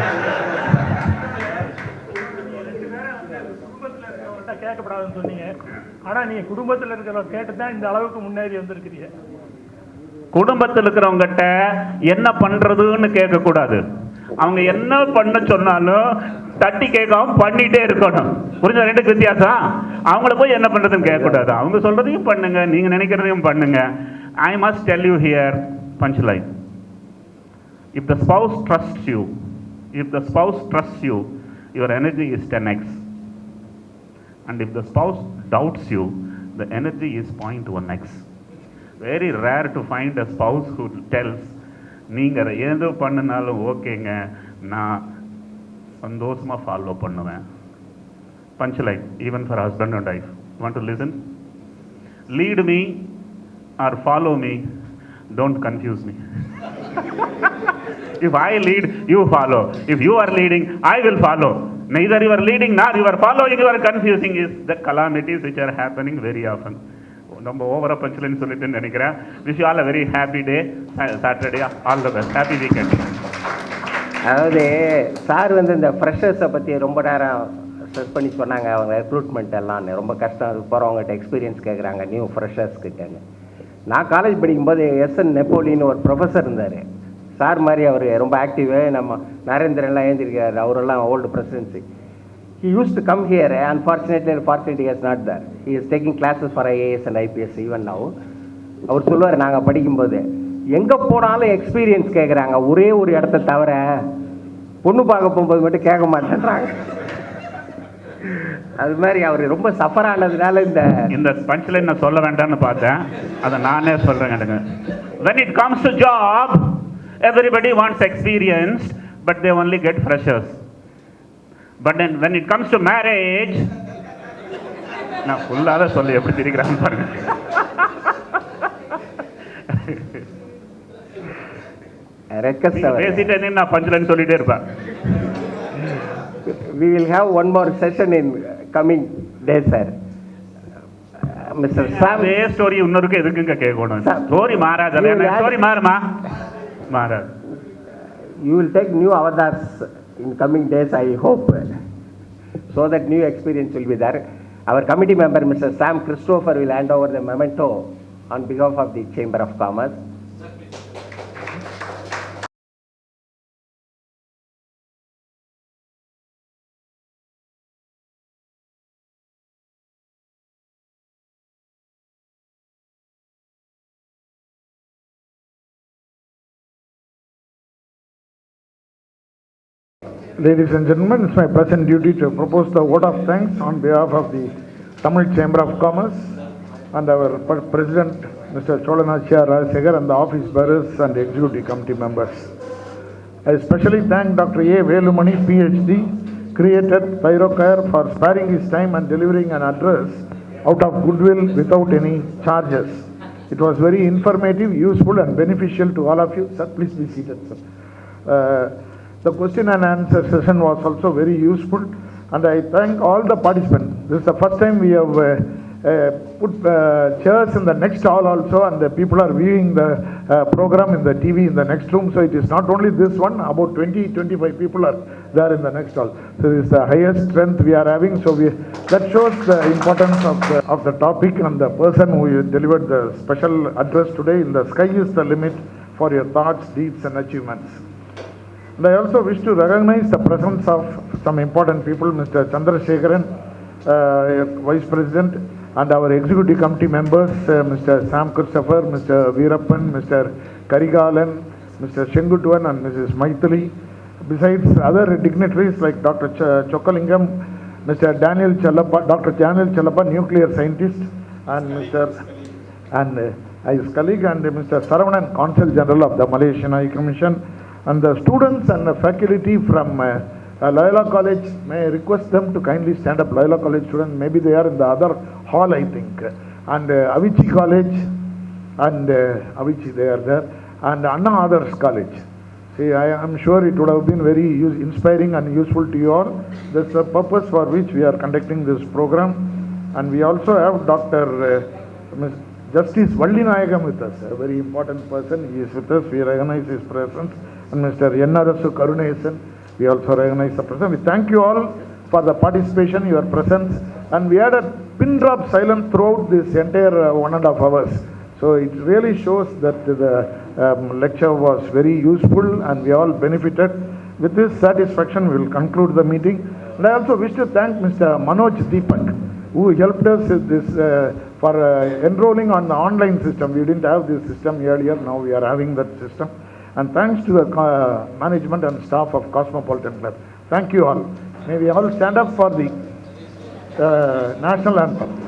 கேட்கப்படாதுன்னு சொன்னீங்க. ஆனால் நீங்கள் குடும்பத்தில் இருக்கிறவங்க கேட்டு தான் இந்த அளவுக்கு முன்னேறி வந்திருக்கிறீங்க. குடும்பத்தில் இருக்கிறவங்ககிட்ட என்ன பண்ணுறதுன்னு கேட்கக்கூடாது. அவங்க என்ன பண்ண சொன்னாலும் தட்டி கேட்காம பண்ணிட்டே இருக்கணும். புரிஞ்ச ரெண்டுக்கு வித்தியாசம். அவங்கள போய் என்ன பண்ணுறதுன்னு கேட்கக்கூடாது. அவங்க சொல்கிறதையும் பண்ணுங்க, நீங்கள் நினைக்கிறதையும் பண்ணுங்க. I must tell you here, punchline. If the spouse trusts you, your energy is 10x. And if the spouse doubts you, the energy is 0.1x. Very rare to find a spouse who tells, நீங்கள் ஏதோ பண்ணினாலும் ஓகேங்க, நான் சந்தோஷமாக follow பண்ணுவேன். Punchline, even for husband and wife. Want to listen? Lead me or follow me, don't confuse me. If I lead, you follow. If you are leading, I will follow. Neither you are leading nor you are following, you are confusing is the calamities which are happening very often. நம்ம ஓவரா பஞ்ச்லைன் சொல்லிட்டு நினைக்கிறேன். Wish you all a very happy day, Saturday, all the best, happy weekend. அதாவது sir வந்து இந்த ஃப்ரெஷர்ஸை பற்றி ரொம்ப நேரம் ஸ்ட்ரெஸ் பண்ணி சொன்னாங்க. அவங்க ரெக்ரூட்மெண்ட் எல்லாம் ரொம்ப கஷ்டம், அது போகிறவங்ககிட்ட எக்ஸ்பீரியன்ஸ் கேட்குறாங்க நியூ ஃப்ரெஷர்ஸ் கிட்டேன்னு. நான் காலேஜ் படிக்கும்போது எஸ்என் நெப்போலின்னு ஒரு ப்ரொஃபஸர் இருந்தார். சார் மாதிரி அவர் ரொம்ப ஆக்டிவு. நம்ம நரேந்திரன்லாம் எழுந்திருக்காரு, அவரெல்லாம் old presidency. He used to come here. Unfortunately, he is not there. He is taking classes for IAS and IPS even now. அவர் சொல்லுவார், நாங்கள் படிக்கும்போது எங்கே போனாலும் எக்ஸ்பீரியன்ஸ் கேட்குறாங்க, ஒரே ஒரு இடத்த தவிர பொண்ணு பார்க்க போகும்போது மட்டும் கேட்க மாட்டேன்றாங்க. அது மாதிரி அவர் ரொம்ப சஃபர் ஆனதுனால இந்த பஞ்ச்லைன் நான் சொல்ல வேண்டாம்னு பார்த்தேன், அதை நானே சொல்கிறேங்க. When it comes to job, everybody wants experience, but they only get freshers. But then when it comes to marriage, நான் ஃபுல்லாக சொல்லி எப்படி திரிக்கிறான்னு பாருங்க. பேசிட்டே நான் பஞ்ச்லைன் சொல்லிட்டே இருப்பேன். We will have one more session in coming days, sir. Mr. Sam, story இன்னொருக்கு எதுக்குங்க கேட்கணும்? ஸ்டோரி மாறாது, ஸ்டோரி மாறுமா? மாறாது. You will take new avatars in coming days, I hope, so that new experience will be there. Our committee member, Mr. Sam Christopher, will hand over the memento on behalf of the Chamber of Commerce. Ladies and gentlemen, it's my present duty to propose the vote of thanks on behalf of the Tamil Chamber of Commerce and our President, Mr. Cholanachia Rajasekhar, and the office bearers and executive committee members. I especially thank Dr. A. Velumani, PhD, created Thyrocare, for sparing his time and delivering an address out of goodwill without any charges. It was very informative, useful and beneficial to all of you. Sir, please be seated, sir. The question and answer session was also very useful, and I thank all the participants. This is the first time we have put chairs in the next hall also, and the people are viewing the program in the TV in the next room. So it is not only this one, about 20-25 people are there in the next hall. So this is the highest strength we are having. So that shows the importance of the topic and the person who delivered the special address today. In the sky is the limit for your thoughts, deeds and achievements. And I also wish to recognize the presence of some important people, Mr. Chandrasekharan, Vice President, and our executive committee members, Mr. Sam Christopher, Mr. Veerappan, Mr. Karigalan, Mr. Shengutuvan and Mrs. Maithili. Besides other dignitaries like Dr. Chokalingam, Mr. Dr. Daniel Chalapa, nuclear scientist, and his colleague, and Mr. Saravanan, Consul General of the Malaysian High Commission, and the students and the faculty from Loyola College. May I request them to kindly stand up. Loyola College students, maybe they are in the other hall, I think. And Avicii College, and Avicii, they are there, and Anna Others College. See, I am sure it would have been very inspiring and useful to you all. That's the purpose for which we are conducting this program. And we also have Dr. Justice Vallinayagam with us, a very important person. He is with us. We recognize his presence. And Mr. Yennarasu Karunesan, we also recognize the presence. We thank you all for the participation, your presence. And we had a pin drop silence throughout this entire 1.5 hours. So it really shows that the lecture was very useful and we all benefited. With this satisfaction, we will conclude the meeting. And I also wish to thank Mr. Manoj Deepak, who helped us with this for enrolling on the online system. We didn't have this system earlier, now we are having that system. And thanks to the management and staff of Cosmopolitan Club. Thank you all. May we all stand up for the national anthem.